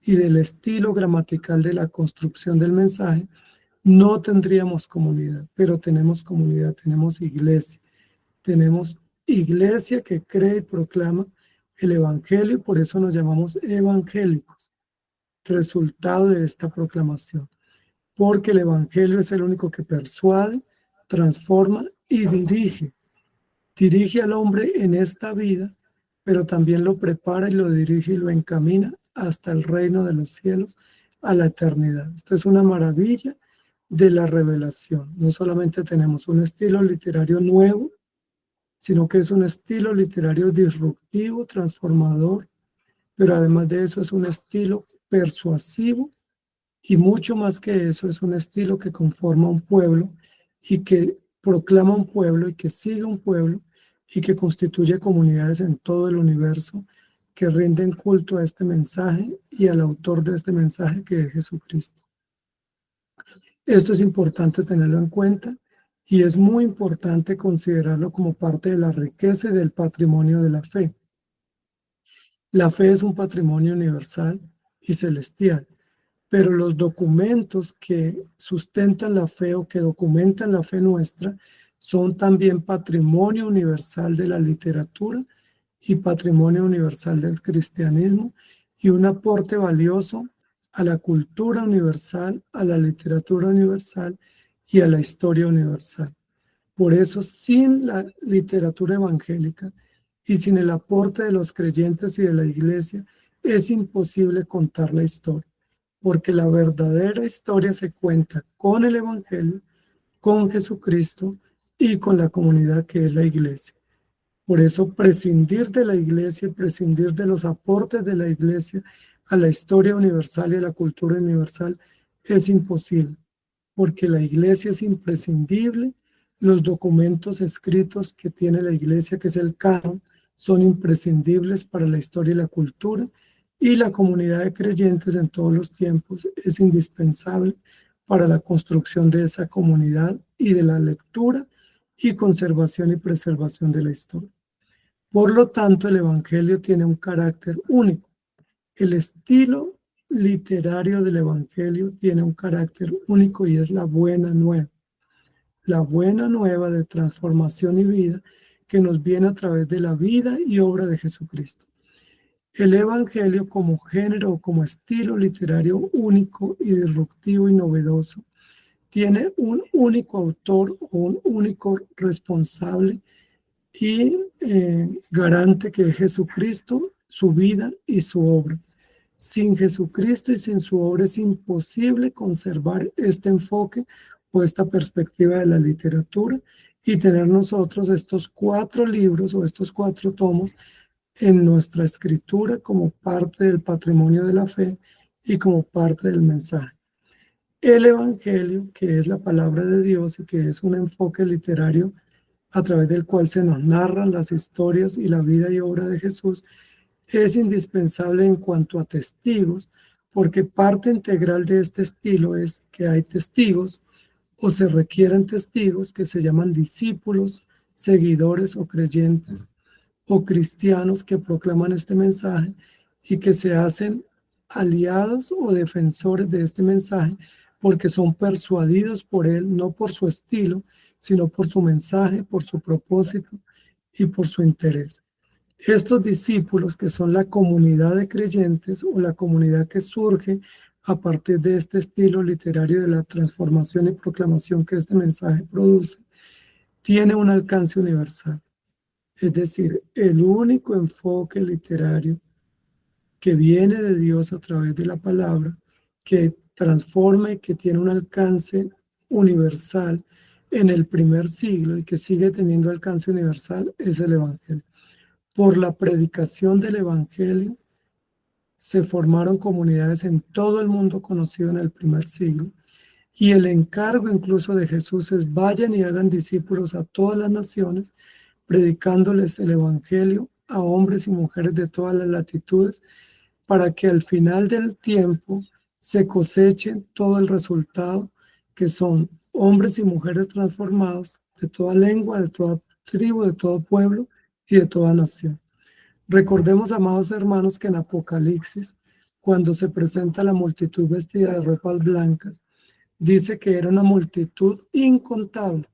y del estilo gramatical de la construcción del mensaje, no tendríamos comunidad, pero tenemos comunidad, tenemos iglesia que cree y proclama el Evangelio y por eso nos llamamos evangélicos, resultado de esta proclamación, porque el Evangelio es el único que persuade, transforma y dirige al hombre en esta vida, pero también lo prepara y lo dirige y lo encamina hasta el reino de los cielos, a la eternidad. Esto es una maravilla de la revelación. No solamente tenemos un estilo literario nuevo, sino que es un estilo literario disruptivo, transformador, pero además de eso es un estilo persuasivo y mucho más que eso es un estilo que conforma un pueblo y que proclama un pueblo y que sigue un pueblo y que constituye comunidades en todo el universo que rinden culto a este mensaje y al autor de este mensaje que es Jesucristo. Esto es importante tenerlo en cuenta y es muy importante considerarlo como parte de la riqueza y del patrimonio de la fe. La fe es un patrimonio universal y celestial, pero los documentos que sustentan la fe o que documentan la fe nuestra son también patrimonio universal de la literatura y patrimonio universal del cristianismo y un aporte valioso a la cultura universal, a la literatura universal y a la historia universal. Por eso, sin la literatura evangélica y sin el aporte de los creyentes y de la iglesia, es imposible contar la historia, porque la verdadera historia se cuenta con el Evangelio, con Jesucristo y con la comunidad que es la iglesia. Por eso prescindir de la iglesia, prescindir de los aportes de la iglesia a la historia universal y a la cultura universal es imposible, porque la iglesia es imprescindible. Los documentos escritos que tiene la iglesia, que es el canon, son imprescindibles para la historia y la cultura, y la comunidad de creyentes en todos los tiempos es indispensable para la construcción de esa comunidad y de la lectura y conservación y preservación de la historia. Por lo tanto, el Evangelio tiene un carácter único. El estilo literario del Evangelio tiene un carácter único y es la buena nueva. La buena nueva de transformación y vida que nos viene a través de la vida y obra de Jesucristo. El Evangelio como género o como estilo literario único y disruptivo y novedoso tiene un único autor o un único responsable y garante que es Jesucristo, su vida y su obra. Sin Jesucristo y sin su obra es imposible conservar este enfoque o esta perspectiva de la literatura y tener nosotros estos 4 libros o estos 4 tomos en nuestra escritura como parte del patrimonio de la fe y como parte del mensaje. El Evangelio, que es la palabra de Dios y que es un enfoque literario a través del cual se nos narran las historias y la vida y obra de Jesús, es indispensable en cuanto a testigos, porque parte integral de este estilo es que hay testigos o se requieren testigos que se llaman discípulos, seguidores o creyentes o cristianos que proclaman este mensaje y que se hacen aliados o defensores de este mensaje porque son persuadidos por él, no por su estilo, sino por su mensaje, por su propósito y por su interés. Estos discípulos, que son la comunidad de creyentes o la comunidad que surge a partir de este estilo literario de la transformación y proclamación que este mensaje produce, tiene un alcance universal. Es decir, el único enfoque literario que viene de Dios a través de la palabra, que transforma y que tiene un alcance universal en el primer siglo y que sigue teniendo alcance universal, es el Evangelio. Por la predicación del Evangelio se formaron comunidades en todo el mundo conocido en el primer siglo. Y el encargo incluso de Jesús es: vayan y hagan discípulos a todas las naciones, predicándoles el Evangelio a hombres y mujeres de todas las latitudes, para que al final del tiempo se coseche todo el resultado, que son hombres y mujeres transformados de toda lengua, de toda tribu, de todo pueblo y de toda nación. Recordemos, amados hermanos, que en Apocalipsis, cuando se presenta la multitud vestida de ropas blancas, dice que era una multitud incontable,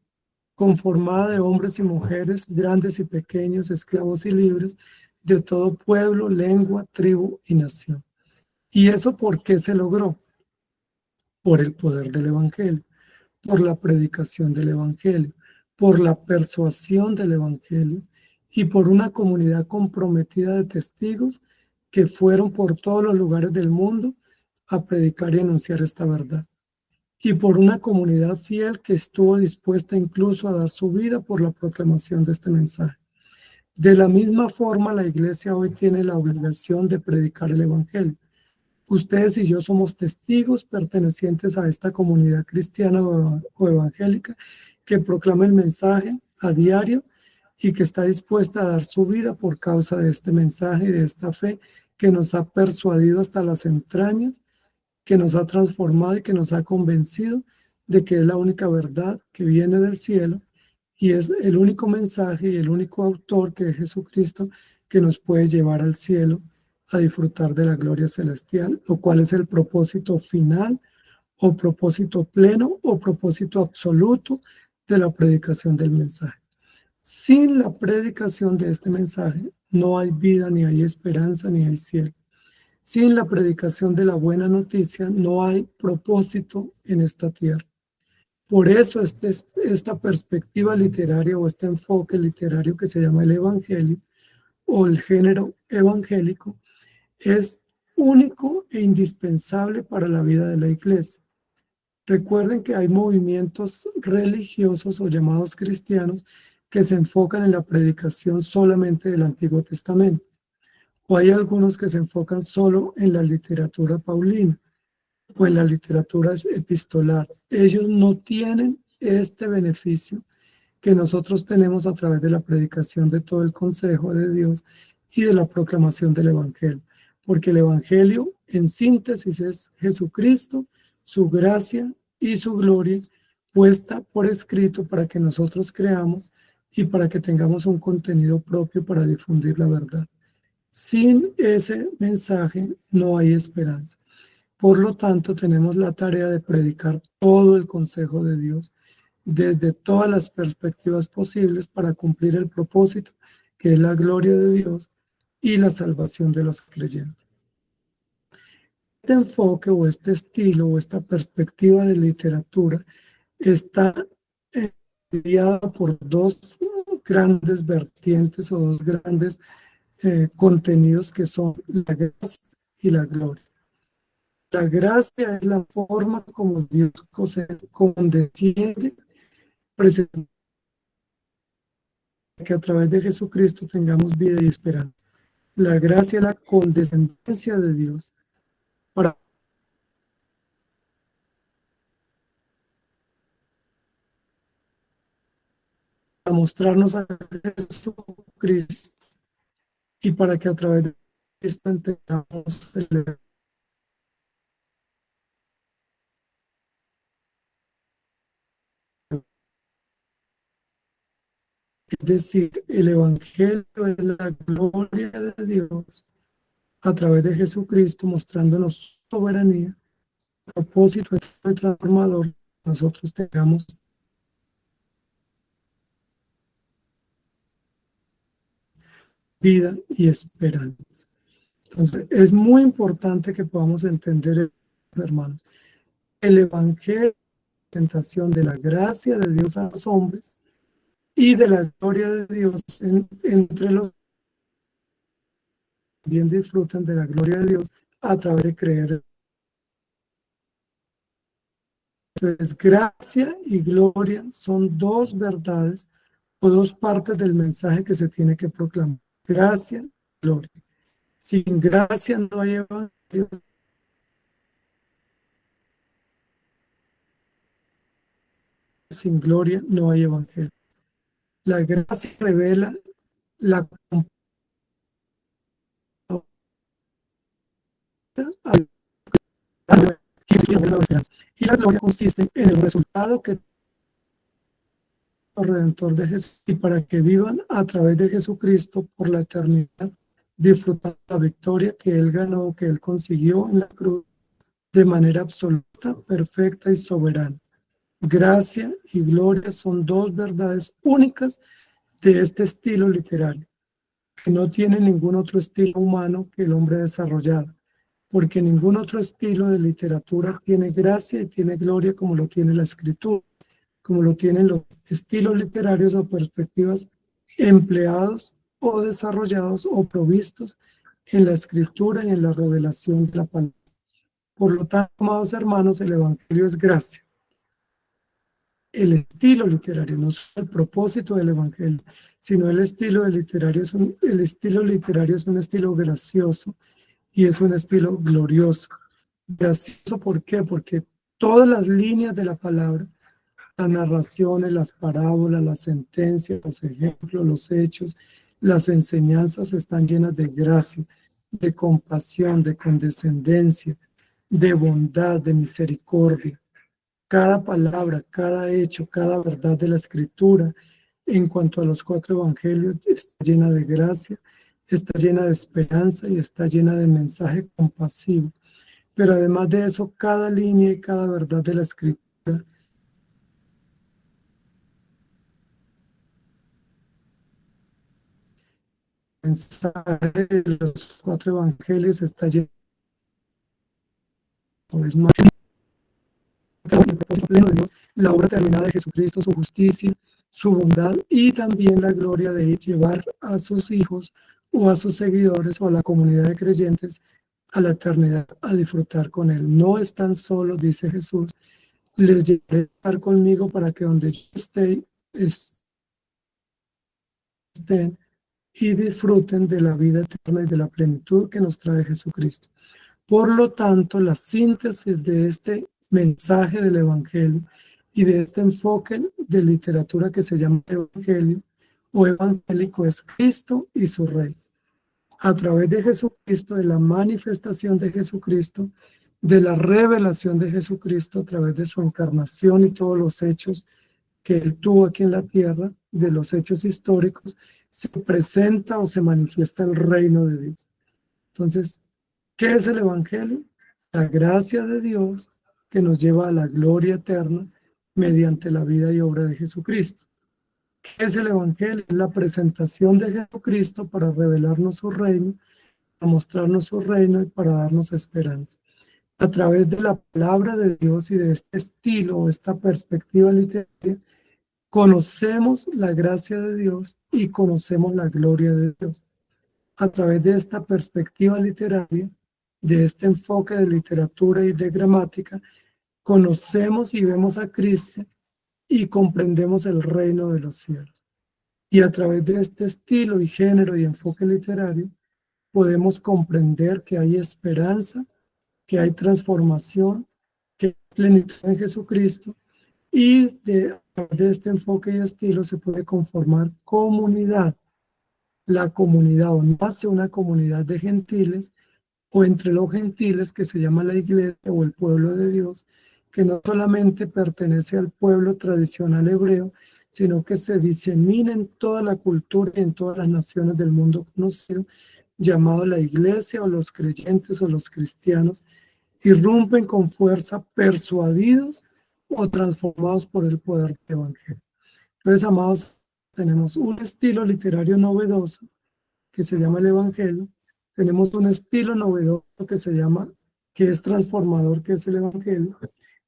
conformada de hombres y mujeres, grandes y pequeños, esclavos y libres, de todo pueblo, lengua, tribu y nación. ¿Y eso por qué se logró? Por el poder del Evangelio, por la predicación del Evangelio, por la persuasión del Evangelio y por una comunidad comprometida de testigos que fueron por todos los lugares del mundo a predicar y anunciar esta verdad. Y por una comunidad fiel que estuvo dispuesta incluso a dar su vida por la proclamación de este mensaje. De la misma forma, la iglesia hoy tiene la obligación de predicar el Evangelio. Ustedes y yo somos testigos pertenecientes a esta comunidad cristiana o evangélica que proclama el mensaje a diario y que está dispuesta a dar su vida por causa de este mensaje y de esta fe que nos ha persuadido hasta las entrañas, que nos ha transformado y que nos ha convencido de que es la única verdad que viene del cielo y es el único mensaje y el único autor, que es Jesucristo, que nos puede llevar al cielo a disfrutar de la gloria celestial, lo cual es el propósito final o propósito pleno o propósito absoluto de la predicación del mensaje. Sin la predicación de este mensaje no hay vida, ni hay esperanza, ni hay cielo. Sin la predicación de la buena noticia no hay propósito en esta tierra. Por eso esta perspectiva literaria o este enfoque literario que se llama el Evangelio o el género evangélico es único e indispensable para la vida de la iglesia. Recuerden que hay movimientos religiosos o llamados cristianos que se enfocan en la predicación solamente del Antiguo Testamento. O hay algunos que se enfocan solo en la literatura paulina o en la literatura epistolar. Ellos no tienen este beneficio que nosotros tenemos a través de la predicación de todo el consejo de Dios y de la proclamación del Evangelio. Porque el Evangelio, en síntesis, es Jesucristo, su gracia y su gloria puesta por escrito para que nosotros creamos y para que tengamos un contenido propio para difundir la verdad. Sin ese mensaje no hay esperanza. Por lo tanto, tenemos la tarea de predicar todo el consejo de Dios desde todas las perspectivas posibles para cumplir el propósito, que es la gloria de Dios y la salvación de los creyentes. Este enfoque o este estilo o esta perspectiva de literatura está guiada por dos grandes vertientes o dos grandes contenidos, que son la gracia y la gloria. La gracia es la forma como Dios condesciende, presenta que a través de Jesucristo tengamos vida y esperanza. La gracia es la condescendencia de Dios para mostrarnos a Jesucristo y para que a través de esto entendamos es decir, el Evangelio es la gloria de Dios a través de Jesucristo, mostrándonos su soberanía, propósito transformador, nosotros tengamos vida y esperanza. Entonces, es muy importante que podamos entender, hermanos, el Evangelio, la tentación de la gracia de Dios a los hombres y de la gloria de Dios entre los que bien disfrutan de la gloria de Dios a través de creer. Entonces, gracia y gloria son dos verdades o dos partes del mensaje que se tiene que proclamar. gracia, gloria. Sin gracia no hay evangelio. Sin gloria no hay evangelio. La gracia revela la y la gloria consiste en el resultado que el Redentor de Jesús y para que vivan a través de Jesucristo por la eternidad, disfrutando la victoria que Él ganó, que Él consiguió en la cruz de manera absoluta, perfecta y soberana. Gracia y gloria son dos verdades únicas de este estilo literario, que no tiene ningún otro estilo humano que el hombre desarrollado, porque ningún otro estilo de literatura tiene gracia y tiene gloria como lo tiene la escritura, como lo tienen los estilos literarios o perspectivas empleados o desarrollados o provistos en la escritura y en la revelación de la palabra. Por lo tanto, amados hermanos, el Evangelio es gracia. El estilo literario, no solo el propósito del Evangelio, sino el estilo literario el estilo literario es un estilo gracioso y es un estilo glorioso. Gracioso, ¿por qué? Porque todas las líneas de la palabra, las narraciones, las parábolas, las sentencias, los ejemplos, los hechos, las enseñanzas están llenas de gracia, de compasión, de condescendencia, de bondad, de misericordia. Cada palabra, cada hecho, cada verdad de la escritura en cuanto a los cuatro evangelios está llena de gracia, está llena de esperanza y está llena de mensaje compasivo. Pero además de eso, cada línea y cada verdad de la escritura, el mensaje de los cuatro evangelios está lleno de más el propósito pleno de Dios, la obra terminada de Jesucristo, su justicia, su bondad y también la gloria de llevar a sus hijos o a sus seguidores o a la comunidad de creyentes a la eternidad a disfrutar con Él. No están solos, dice Jesús, les llevaré a estar conmigo para que donde yo esté, estén y disfruten de la vida eterna y de la plenitud que nos trae Jesucristo. Por lo tanto, la síntesis de este mensaje del Evangelio y de este enfoque de literatura que se llama Evangelio o evangélico es Cristo y su Rey. A través de Jesucristo, de la manifestación de Jesucristo, de la revelación de Jesucristo a través de su encarnación y todos los hechos que Él tuvo aquí en la tierra, de los hechos históricos, se presenta o se manifiesta el reino de Dios. Entonces, ¿qué es el Evangelio? La gracia de Dios que nos lleva a la gloria eterna mediante la vida y obra de Jesucristo. ¿Qué es el Evangelio? Es la presentación de Jesucristo para revelarnos su reino, para mostrarnos su reino y para darnos esperanza. A través de la palabra de Dios y de este estilo o esta perspectiva literaria, conocemos la gracia de Dios y conocemos la gloria de Dios. A través de esta perspectiva literaria, de este enfoque de literatura y de gramática, conocemos y vemos a Cristo y comprendemos el reino de los cielos. Y a través de este estilo y género y enfoque literario, podemos comprender que hay esperanza, que hay transformación, que hay plenitud en Jesucristo y de este enfoque y estilo se puede conformar comunidad. La comunidad o nace una comunidad de gentiles o entre los gentiles que se llama la iglesia o el pueblo de Dios, que no solamente pertenece al pueblo tradicional hebreo, sino que se disemina en toda la cultura y en todas las naciones del mundo conocido, llamado la iglesia o los creyentes o los cristianos, irrumpen con fuerza persuadidos o transformados por el poder del evangelio. Entonces, amados, tenemos un estilo literario novedoso que se llama el Evangelio, tenemos un estilo novedoso que es transformador, que es el Evangelio,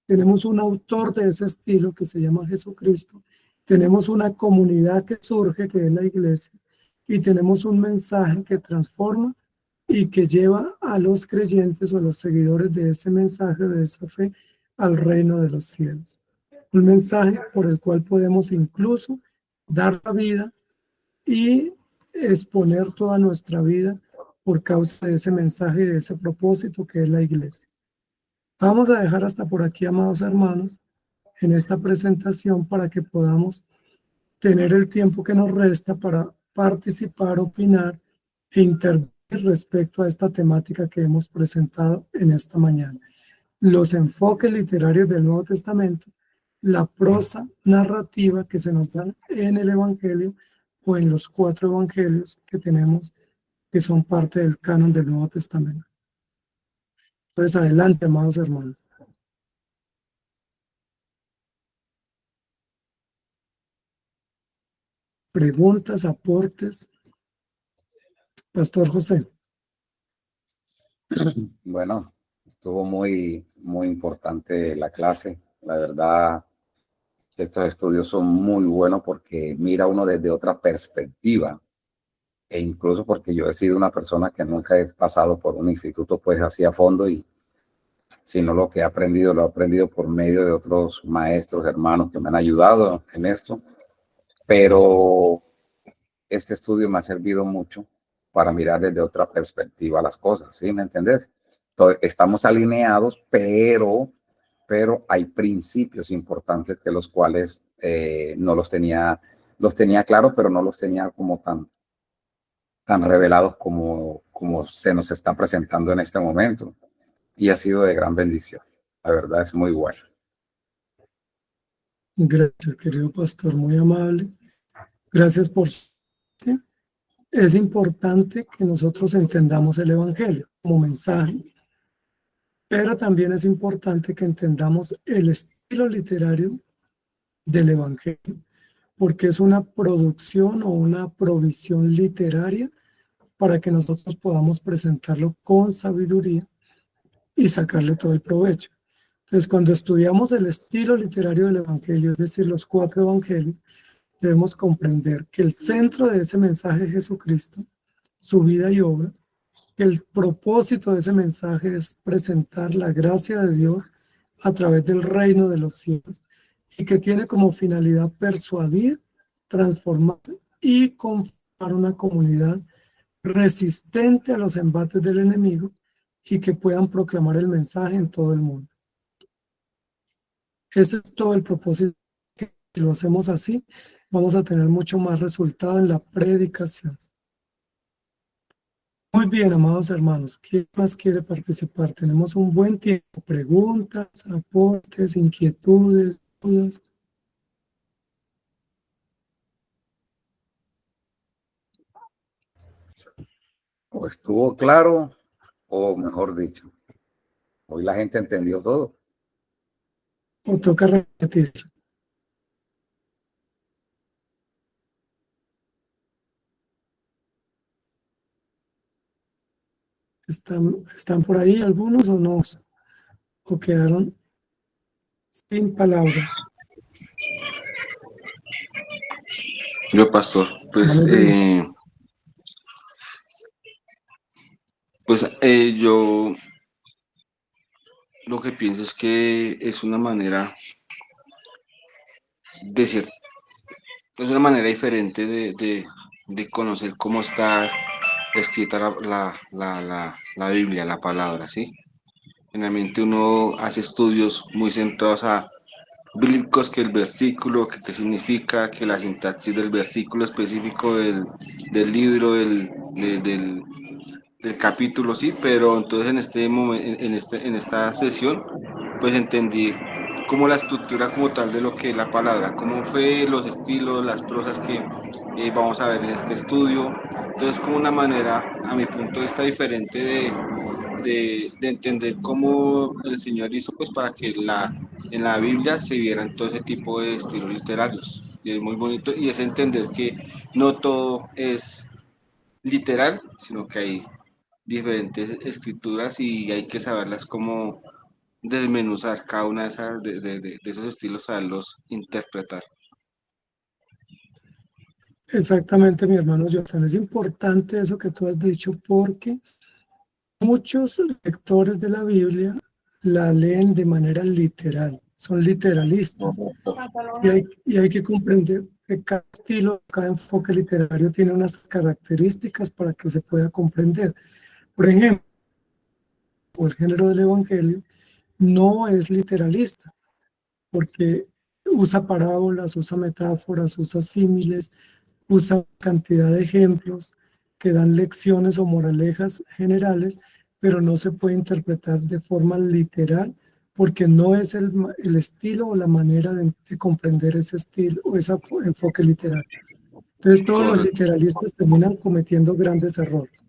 tenemos un autor de ese estilo que se llama Jesucristo, tenemos una comunidad que surge, que es la iglesia, y tenemos un mensaje que transforma y que lleva a los creyentes o a los seguidores de ese mensaje, de esa fe, al reino de los cielos. Un mensaje por el cual podemos incluso dar la vida y exponer toda nuestra vida por causa de ese mensaje y de ese propósito que es la iglesia. Vamos a dejar hasta por aquí, amados hermanos, en esta presentación para que podamos tener el tiempo que nos resta para participar, opinar e intervenir respecto a esta temática que hemos presentado en esta mañana. Los enfoques literarios del Nuevo Testamento, la prosa narrativa que se nos da en el Evangelio o en los 4 evangelios que tenemos, que son parte del canon del Nuevo Testamento. Entonces, adelante, amados hermanos. Preguntas, aportes. Pastor José. Bueno, estuvo muy importante la clase. La verdad, estos estudios son muy buenos porque mira uno desde otra perspectiva. E incluso porque yo he sido una persona que nunca he pasado por un instituto pues así a fondo, y sino lo que he aprendido lo he aprendido por medio de otros maestros, hermanos que me han ayudado en esto. Pero este estudio me ha servido mucho para mirar desde otra perspectiva las cosas, ¿sí? ¿Me entendés? Estamos alineados, pero hay principios importantes que los cuales no los tenía claro, pero no los tenía como tan revelados como se nos está presentando en este momento. Y ha sido de gran bendición. La verdad es muy bueno. Gracias, querido pastor, muy amable. Gracias por su... Es importante que nosotros entendamos el Evangelio como mensaje, pero también es importante que entendamos el estilo literario del Evangelio, porque es una producción o una provisión literaria para que nosotros podamos presentarlo con sabiduría y sacarle todo el provecho. Entonces, cuando estudiamos el estilo literario del Evangelio, es decir, los 4 evangelios, debemos comprender que el centro de ese mensaje es Jesucristo, su vida y obra, que el propósito de ese mensaje es presentar la gracia de Dios a través del reino de los cielos y que tiene como finalidad persuadir, transformar y conformar una comunidad resistente a los embates del enemigo y que puedan proclamar el mensaje en todo el mundo. Ese es todo el propósito. Si lo hacemos así, vamos a tener mucho más resultado en la predicación. Muy bien, amados hermanos, ¿quién más quiere participar? Tenemos un buen tiempo. Preguntas, aportes, inquietudes, dudas. O estuvo claro, o mejor dicho, hoy la gente entendió todo. O toca repetir. ¿Están por ahí algunos o no? ¿O quedaron sin palabras? Yo, pastor, yo lo que pienso es que es una manera de ser, es una manera diferente de conocer cómo está escrita la Biblia, la palabra, ¿sí? Generalmente uno hace estudios muy centrados a bíblicos, que el versículo, que qué significa, que la sintaxis del versículo específico del libro, del capítulo, sí, pero entonces en este momento, en esta sesión, pues entendí como la estructura como tal de lo que es la palabra, cómo fue los estilos, las prosas que vamos a ver en este estudio. Entonces, como una manera, a mi punto de vista, diferente de entender cómo el Señor hizo, pues para que en la Biblia se vieran todo ese tipo de estilos literarios. Y es muy bonito, y es entender que no todo es literal, sino que hay diferentes escrituras y hay que saberlas como desmenuzar cada una de, esas, de esos estilos, saberlos interpretar. Exactamente, mi hermano Jonathan. Es importante eso que tú has dicho porque muchos lectores de la Biblia la leen de manera literal, son literalistas y hay que comprender que cada estilo, cada enfoque literario tiene unas características para que se pueda comprender. Por ejemplo, el género del Evangelio no es literalista, porque usa parábolas, usa metáforas, usa símiles, usa cantidad de ejemplos que dan lecciones o moralejas generales, pero no se puede interpretar de forma literal porque no es el estilo o la manera de comprender ese estilo o ese enfoque literario. Entonces todos los Correcto. literalistas terminan cometiendo grandes errores.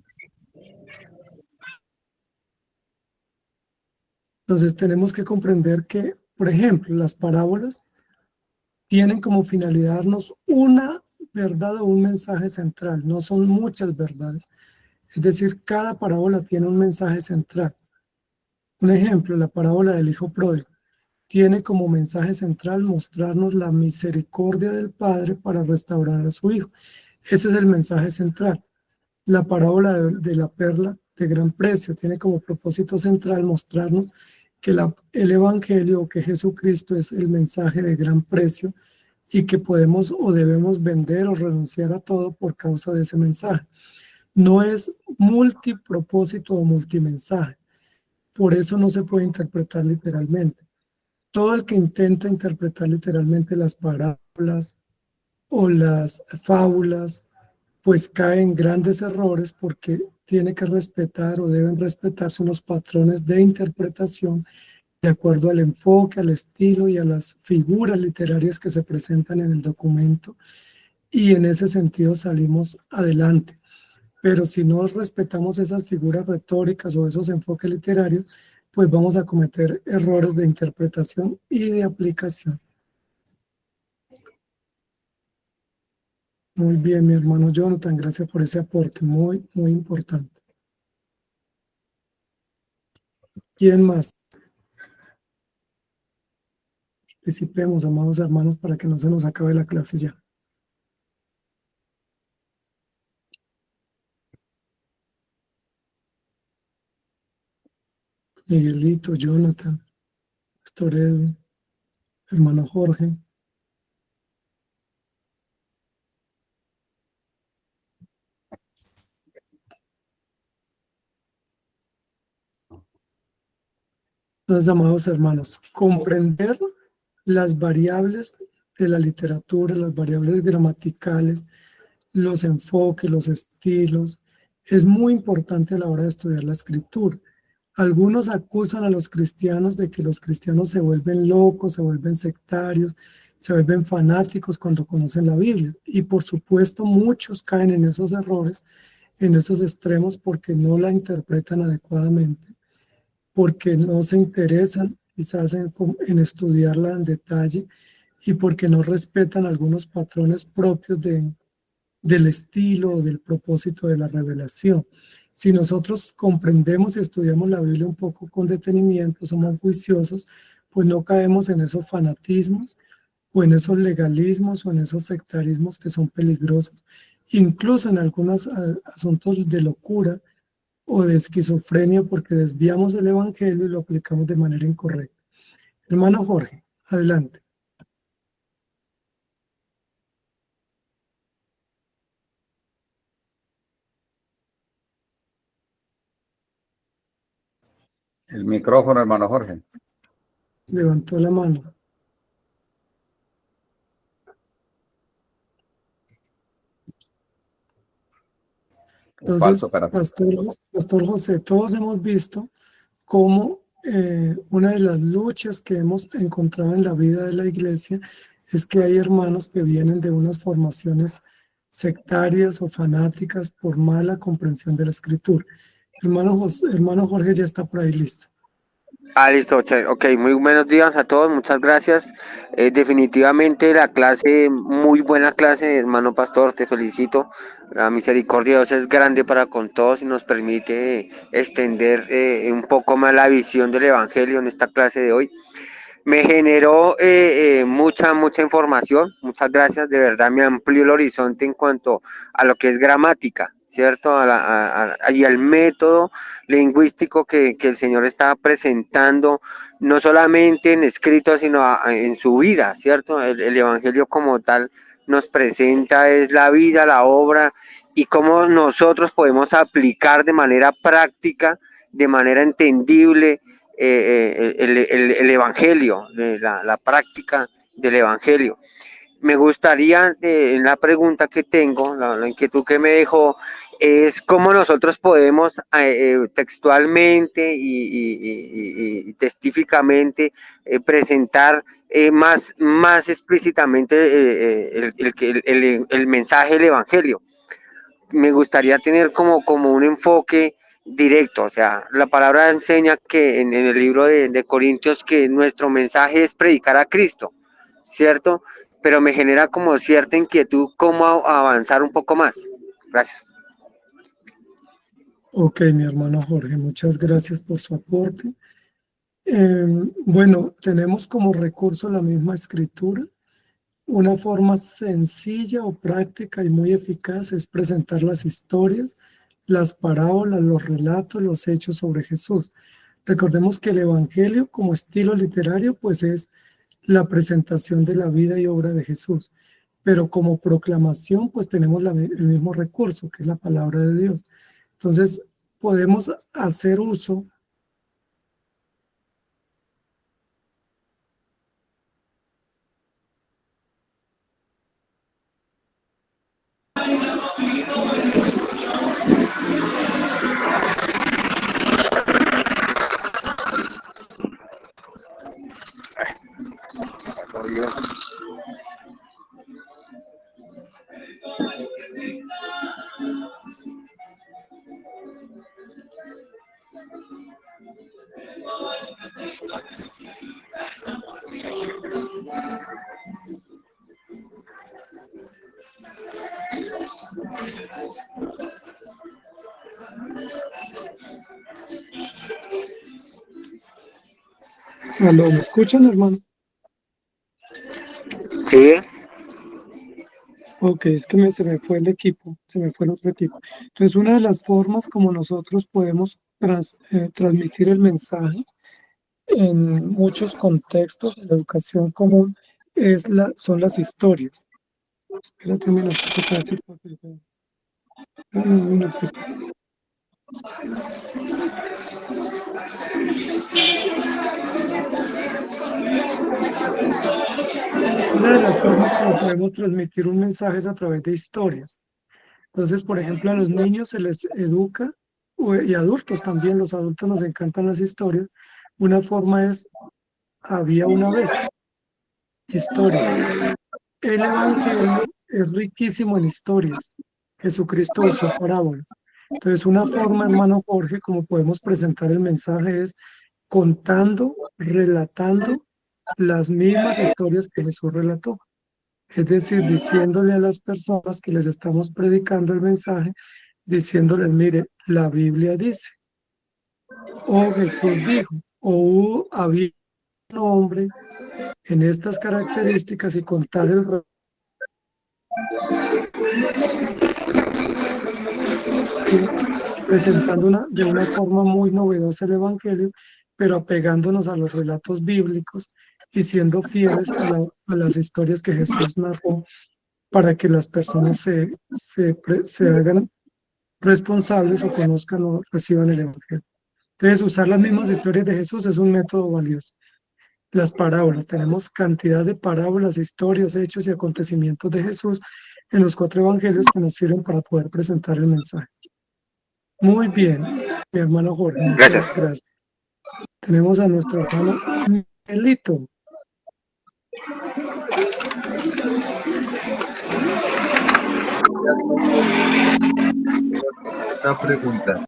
Entonces tenemos que comprender que, por ejemplo, las parábolas tienen como finalidad darnos una verdad o un mensaje central, no son muchas verdades. Es decir, cada parábola tiene un mensaje central. Un ejemplo, la parábola del hijo pródigo tiene como mensaje central mostrarnos la misericordia del Padre para restaurar a su hijo. Ese es el mensaje central. La parábola de la perla de gran precio tiene como propósito central mostrarnos que el Evangelio o que Jesucristo es el mensaje de gran precio y que podemos o debemos vender o renunciar a todo por causa de ese mensaje. No es multipropósito o multimensaje, por eso no se puede interpretar literalmente. Todo el que intenta interpretar literalmente las parábolas o las fábulas, pues cae en grandes errores porque tiene que respetar o deben respetarse unos patrones de interpretación de acuerdo al enfoque, al estilo y a las figuras literarias que se presentan en el documento, y en ese sentido salimos adelante. Pero si no respetamos esas figuras retóricas o esos enfoques literarios, pues vamos a cometer errores de interpretación y de aplicación. Muy bien, mi hermano Jonathan, gracias por ese aporte, muy, muy importante. ¿Quién más? Participemos, amados hermanos, para que no se nos acabe la clase ya. Miguelito, Jonathan, Pastor Edwin, hermano Jorge. Entonces, amados hermanos, comprender las variables de la literatura, las variables gramaticales, los enfoques, los estilos, es muy importante a la hora de estudiar la escritura. Algunos acusan a los cristianos de que los cristianos se vuelven locos, se vuelven sectarios, se vuelven fanáticos cuando conocen la Biblia. Y por supuesto muchos caen en esos errores, en esos extremos, porque no la interpretan adecuadamente, porque no se interesan quizás en estudiarla en detalle y porque no respetan algunos patrones propios del estilo o del propósito de la revelación. Si nosotros comprendemos y estudiamos la Biblia un poco con detenimiento, somos juiciosos, pues no caemos en esos fanatismos o en esos legalismos o en esos sectarismos que son peligrosos, incluso en algunos asuntos de locura o de esquizofrenia, porque desviamos el Evangelio y lo aplicamos de manera incorrecta. Hermano Jorge, adelante. El micrófono, hermano Jorge. Levantó la mano. Un falso Entonces, operativo. Pastor José, todos hemos visto cómo una de las luchas que hemos encontrado en la vida de la iglesia es que hay hermanos que vienen de unas formaciones sectarias o fanáticas por mala comprensión de la escritura. Hermano Jorge ya está por ahí listo. Listo, ok, muy buenos días a todos, muchas gracias. Definitivamente la clase, muy buena clase, hermano pastor, te felicito. La misericordia de Dios es grande para con todos y nos permite extender un poco más la visión del Evangelio en esta clase de hoy. Me generó mucha información, muchas gracias, de verdad me amplió el horizonte en cuanto a lo que es gramática. ¿cierto? Y al método lingüístico que el Señor estaba presentando, no solamente en escrito, sino en su vida, ¿cierto? El Evangelio como tal nos presenta es la vida, la obra y cómo nosotros podemos aplicar de manera práctica, de manera entendible el Evangelio, la práctica del Evangelio. Me gustaría, en la pregunta que tengo, la inquietud que me dejó, es cómo nosotros podemos textualmente y testíficamente presentar más explícitamente el mensaje del Evangelio. Me gustaría tener como un enfoque directo, o sea, la palabra enseña que en el libro de Corintios que nuestro mensaje es predicar a Cristo, ¿cierto? Pero me genera como cierta inquietud cómo avanzar un poco más. Gracias. Ok, mi hermano Jorge, muchas gracias por su aporte. Bueno, tenemos como recurso la misma escritura. Una forma sencilla o práctica y muy eficaz es presentar las historias, las parábolas, los relatos, los hechos sobre Jesús. Recordemos que el Evangelio como estilo literario pues es la presentación de la vida y obra de Jesús, pero como proclamación pues tenemos el mismo recurso que es la palabra de Dios. Entonces podemos hacer uso ¿Aló, me escuchan, hermano? Sí. Ok, es que se me fue el equipo, se me fue el otro equipo. Entonces, una de las formas como nosotros podemos transmitir el mensaje en muchos contextos de la educación común son las historias. Espérate un minutico, traigo el papel. Dame un minutico. Una de las formas como podemos transmitir un mensaje es a través de historias. Entonces, por ejemplo, a los niños se les educa, y adultos también, los adultos nos encantan las historias. Una forma es, había una vez, historias. El Evangelio es riquísimo en historias. Jesucristo usó parábolas. Entonces, una forma, hermano Jorge, como podemos presentar el mensaje es contando, relatando las mismas historias que Jesús relató. Es decir, diciéndole a las personas que les estamos predicando el mensaje, diciéndoles, mire, la Biblia dice, o Jesús dijo, había un hombre en estas características y contar presentando de una forma muy novedosa el Evangelio, pero apegándonos a los relatos bíblicos y siendo fieles a las historias que Jesús narró para que las personas se hagan responsables o conozcan o reciban el Evangelio. Entonces, usar las mismas historias de Jesús es un método valioso. Las parábolas, tenemos cantidad de parábolas, historias, hechos y acontecimientos de Jesús en los 4 evangelios que nos sirven para poder presentar el mensaje. Muy bien, mi hermano Jorge, muchas gracias. Tenemos a nuestro hermano Miguelito. Una pregunta.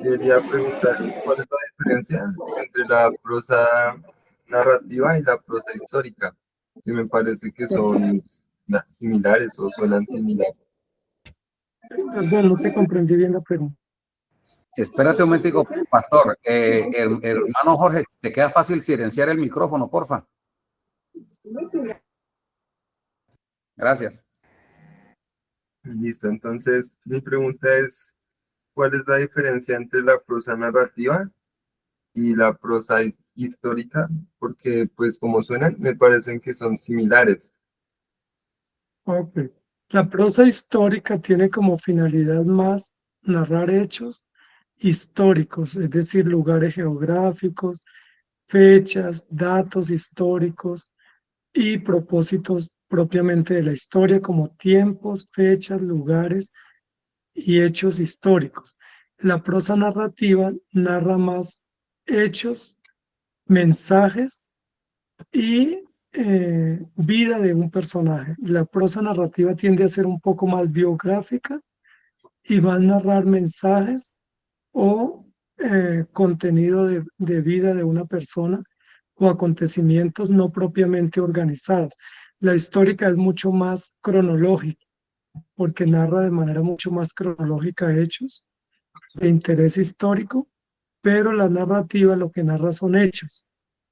Quería preguntar cuál es la diferencia entre la prosa narrativa y la prosa histórica, que me parece que son similares o suenan similares. Perdón, no te comprendí bien la pregunta. Espérate un momentico, pastor. Hermano Jorge, ¿te queda fácil silenciar el micrófono, porfa? Gracias. Listo, entonces mi pregunta es, ¿cuál es la diferencia entre la prosa narrativa y la prosa histórica? Porque pues como suenan, me parecen que son similares. Ok. La prosa histórica tiene como finalidad más narrar hechos históricos, es decir, lugares geográficos, fechas, datos históricos y propósitos propiamente de la historia, como tiempos, fechas, lugares y hechos históricos. La prosa narrativa narra más hechos, mensajes y vida de un personaje. La prosa narrativa tiende a ser un poco más biográfica y va a narrar mensajes o contenido de vida de una persona o acontecimientos no propiamente organizados. La histórica es mucho más cronológica porque narra de manera mucho más cronológica hechos de interés histórico, pero la narrativa lo que narra son hechos,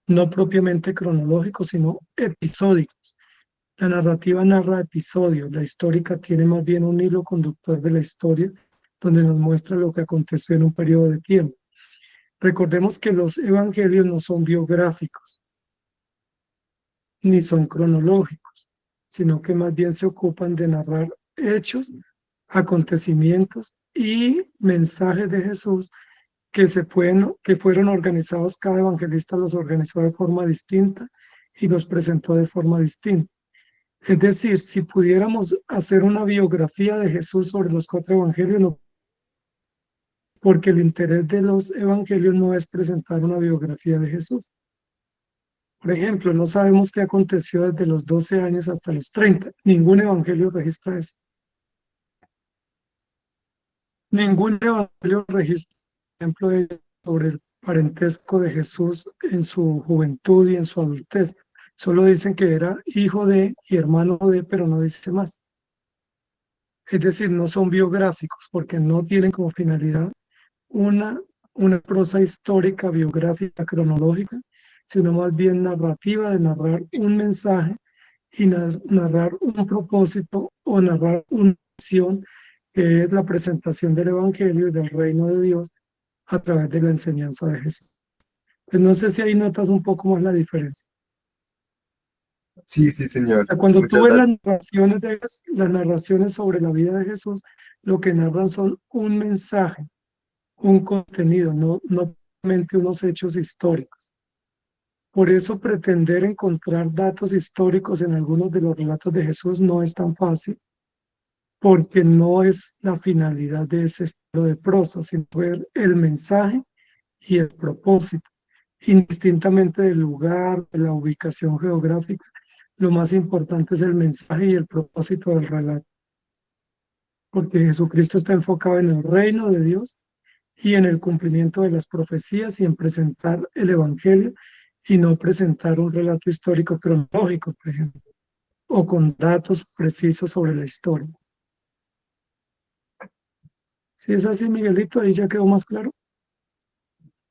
no propiamente cronológicos, sino episódicos. La narrativa narra episodios, la histórica tiene más bien un hilo conductor de la historia donde nos muestra lo que aconteció en un periodo de tiempo. Recordemos que los evangelios no son biográficos ni son cronológicos, sino que más bien se ocupan de narrar hechos, acontecimientos y mensajes de Jesús que fueron organizados, cada evangelista los organizó de forma distinta y los presentó de forma distinta. Es decir, si pudiéramos hacer una biografía de Jesús sobre los cuatro evangelios, no, porque el interés de los evangelios no es presentar una biografía de Jesús. Por ejemplo, no sabemos qué aconteció desde los 12 años hasta los 30. Ningún evangelio registra eso. Ningún evangelio registra, por ejemplo, sobre el parentesco de Jesús en su juventud y en su adultez. Solo dicen que era hijo de y hermano de, pero no dice más. Es decir, no son biográficos porque no tienen como finalidad una, una prosa histórica, biográfica, cronológica, sino más bien narrativa de narrar un mensaje y narrar un propósito o narrar una misión que es la presentación del Evangelio y del reino de Dios a través de la enseñanza de Jesús. Pues no sé si ahí notas un poco más la diferencia. Sí, sí, señor. Cuando tú Muchas ves gracias. las narraciones sobre la vida de Jesús, lo que narran son un mensaje, un contenido, no solamente unos hechos históricos. Por eso pretender encontrar datos históricos en algunos de los relatos de Jesús no es tan fácil, porque no es la finalidad de ese estilo de prosa, sino ver el mensaje y el propósito, indistintamente del lugar, de la ubicación geográfica. Lo más importante es el mensaje y el propósito del relato, porque Jesucristo está enfocado en el reino de Dios y en el cumplimiento de las profecías y en presentar el Evangelio y no presentar un relato histórico cronológico, por ejemplo, o con datos precisos sobre la historia. Si es así, Miguelito, ahí ya quedó más claro.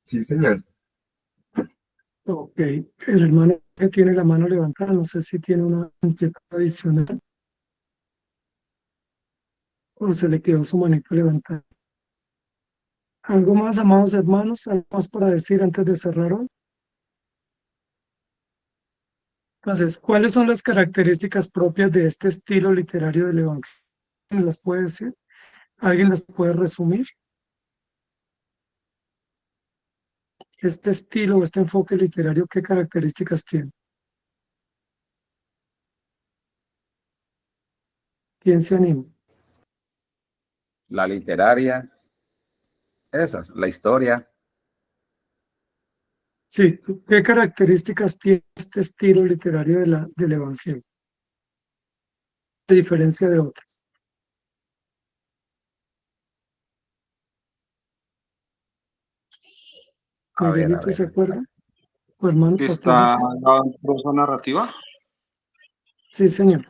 Sí, señor. Ok, el hermano que tiene la mano levantada, no sé si tiene una inquietud adicional o se le quedó su manito levantada. ¿Algo más, amados hermanos? ¿Algo más para decir antes de cerrar hoy? Entonces, ¿cuáles son las características propias de este estilo literario del Evangelio? ¿Alguien las puede decir? ¿Alguien las puede resumir? Este estilo o este enfoque literario, ¿qué características tiene? ¿Quién se anima? La literaria, esas, la historia. Sí, ¿qué características tiene este estilo literario del Evangelio, a diferencia de otros? A ver, a ¿Miguelito ver. se acuerda? ¿O hermano Que Pastor está José? dado en prosa narrativa. Sí, señor.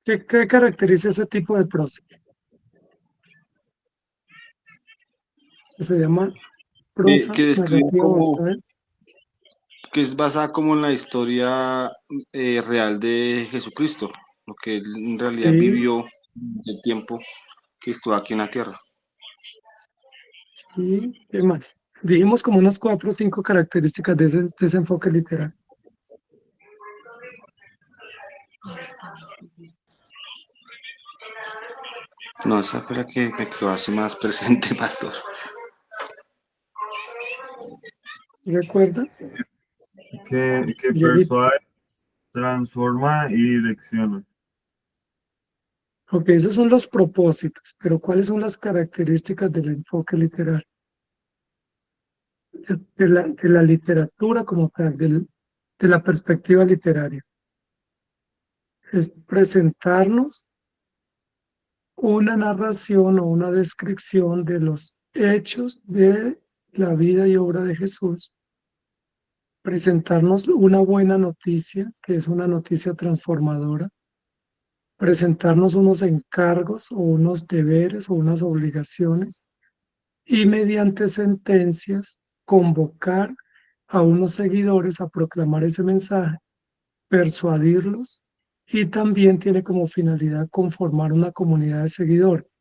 ¿Qué caracteriza ese tipo de prosa? Que se llama prosa Que describe narrativa como basada que es basada como en la historia real de Jesucristo, lo que él en realidad Sí, vivió el tiempo que estuvo aquí en la tierra. sí, ¿qué más? Dijimos como unas 4 o 5 características de ese enfoque literal. No, esa fue la que me quedó así más presente, pastor. ¿Recuerda? Que Dieguito? persuade, transforma y direcciona. Ok, esos son los propósitos, pero ¿cuáles son las características del enfoque literal? De la literatura como tal, de la perspectiva literaria. Es presentarnos una narración o una descripción de los hechos de la vida y obra de Jesús, presentarnos una buena noticia, que es una noticia transformadora, presentarnos unos encargos o unos deberes o unas obligaciones y mediante sentencias convocar a unos seguidores a proclamar ese mensaje, persuadirlos y también tiene como finalidad conformar una comunidad de seguidores.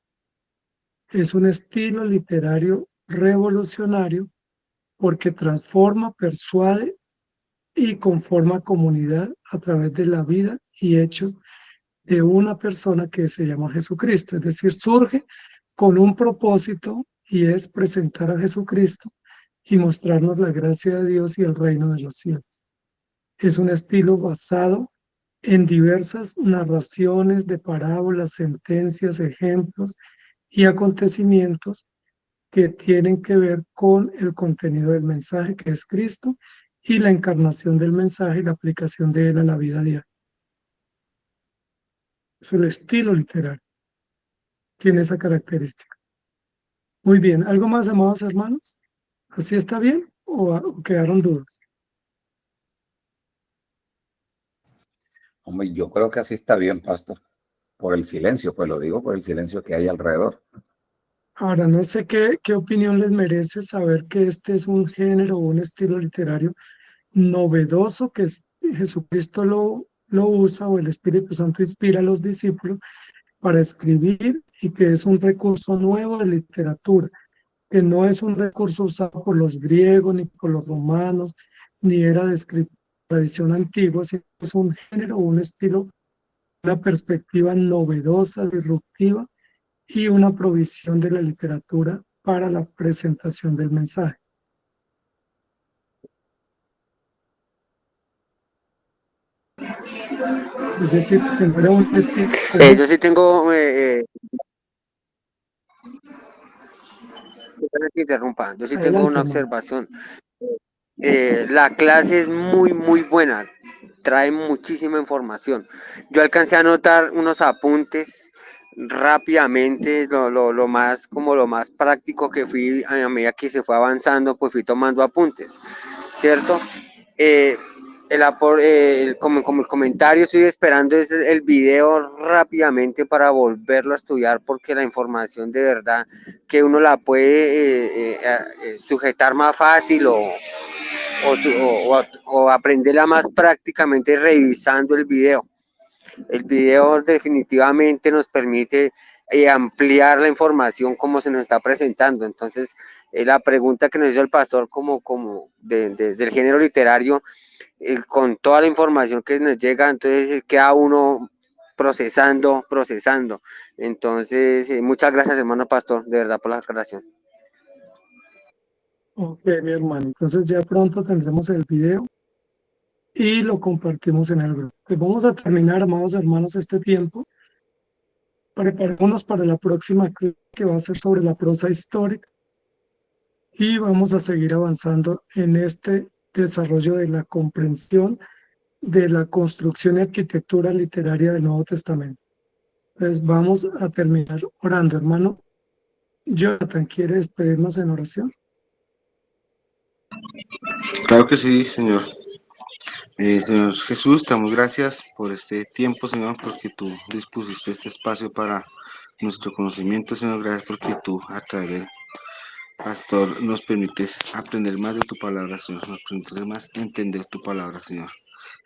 Es un estilo literario revolucionario porque transforma, persuade y conforma comunidad a través de la vida y hecho de una persona que se llama Jesucristo. Es decir, surge con un propósito y es presentar a Jesucristo y mostrarnos la gracia de Dios y el reino de los cielos. Es un estilo basado en diversas narraciones de parábolas, sentencias, ejemplos y acontecimientos que tienen que ver con el contenido del mensaje, que es Cristo, y la encarnación del mensaje y la aplicación de él a la vida diaria. Es el estilo literario, tiene esa característica. Muy bien, ¿algo más, amados hermanos? ¿Así está bien o quedaron dudas? Hombre, yo creo que así está bien, pastor. Por el silencio, pues lo digo por el silencio que hay alrededor. Ahora, no sé qué opinión les merece saber que este es un género o un estilo literario novedoso que Jesucristo lo usa o el Espíritu Santo inspira a los discípulos para escribir y que es un recurso nuevo de literatura, que no es un recurso usado por los griegos ni por los romanos, ni era de tradición antigua, sino que es un género, un estilo, una perspectiva novedosa, disruptiva y una provisión de la literatura para la presentación del mensaje. Es decir, que no era un estilo común. Yo sí tengo, perdona que interrumpa, yo sí tengo Adelante, una hermano. observación. La clase es muy, muy buena, trae muchísima información. Yo alcancé a anotar unos apuntes rápidamente, lo más, como lo más práctico que fui a medida que se fue avanzando, pues fui tomando apuntes, ¿cierto? Eh, como el comentario, estoy esperando es el video rápidamente para volverlo a estudiar porque la información de verdad que uno la puede sujetar más fácil o aprenderla más prácticamente revisando el video. El video definitivamente nos permite ampliar la información como se nos está presentando. Entonces, la pregunta que nos hizo el pastor del género literario, con toda la información que nos llega, entonces queda uno procesando. Entonces, muchas gracias, hermano pastor, de verdad por la aclaración. Ok, mi hermano. Entonces ya pronto tendremos el video y lo compartimos en el grupo. Pues vamos a terminar, amados hermanos, este tiempo. Preparémonos para la próxima clase que va a ser sobre la prosa histórica y vamos a seguir avanzando en este desarrollo de la comprensión de la construcción y arquitectura literaria del Nuevo Testamento. Entonces vamos a terminar orando, hermano. Jonathan, ¿quiere despedirnos en oración? Claro que sí, Señor. Señor Jesús, te damos gracias por este tiempo, Señor, porque tú dispusiste este espacio para nuestro conocimiento, Señor. Gracias porque tú, a través del pastor, nos permites aprender más de tu palabra, Señor. Nos permites más entender tu palabra, Señor.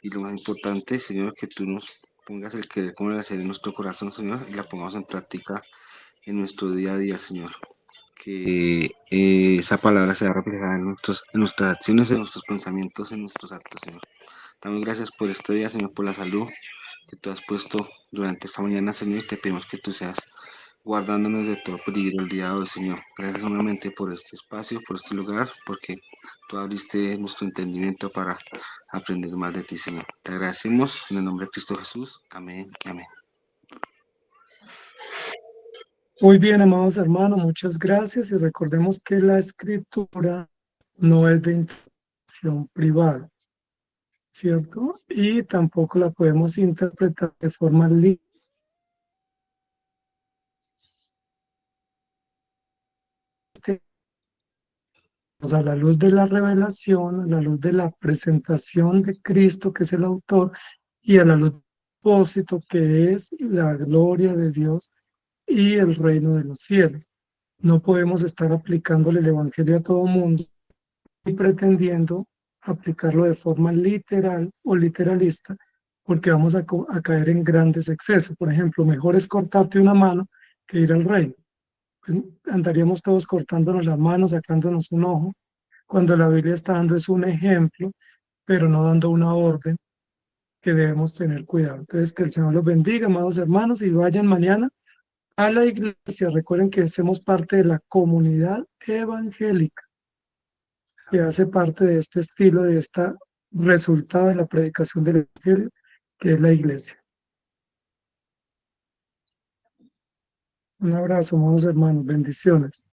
Y lo más importante, Señor, que tú nos pongas el querer como el hacer en nuestro corazón, Señor, y la pongamos en práctica en nuestro día a día, Señor. Que esa palabra sea reflejada en nuestras acciones, en nuestros pensamientos, en nuestros actos, Señor. Damos gracias por este día, Señor, por la salud que tú has puesto durante esta mañana, Señor, y te pedimos que tú seas guardándonos de todo peligro el día de hoy, Señor. Gracias nuevamente por este espacio, por este lugar, porque tú abriste nuestro entendimiento para aprender más de ti, Señor. Te agradecemos en el nombre de Cristo Jesús. Amén y amén. Muy bien, amados hermanos, muchas gracias y recordemos que la escritura no es de interpretación privada, ¿cierto? Y tampoco la podemos interpretar de forma libre. A la luz de la revelación, a la luz de la presentación de Cristo, que es el autor, y a la luz del propósito, que es la gloria de Dios y el reino de los cielos. No podemos estar aplicándole el Evangelio a todo mundo y pretendiendo aplicarlo de forma literal o literalista, porque vamos a caer en grandes excesos. Por ejemplo, mejor es cortarte una mano que ir al reino. Pues andaríamos todos cortándonos las manos, sacándonos un ojo, cuando la Biblia está dando es un ejemplo, pero no dando una orden que debemos tener cuidado. Entonces, que el Señor los bendiga, amados hermanos, y vayan mañana a la iglesia. Recuerden que hacemos parte de la comunidad evangélica, que hace parte de este estilo, de este resultado de la predicación del evangelio, que es la iglesia. Un abrazo, amados hermanos, bendiciones.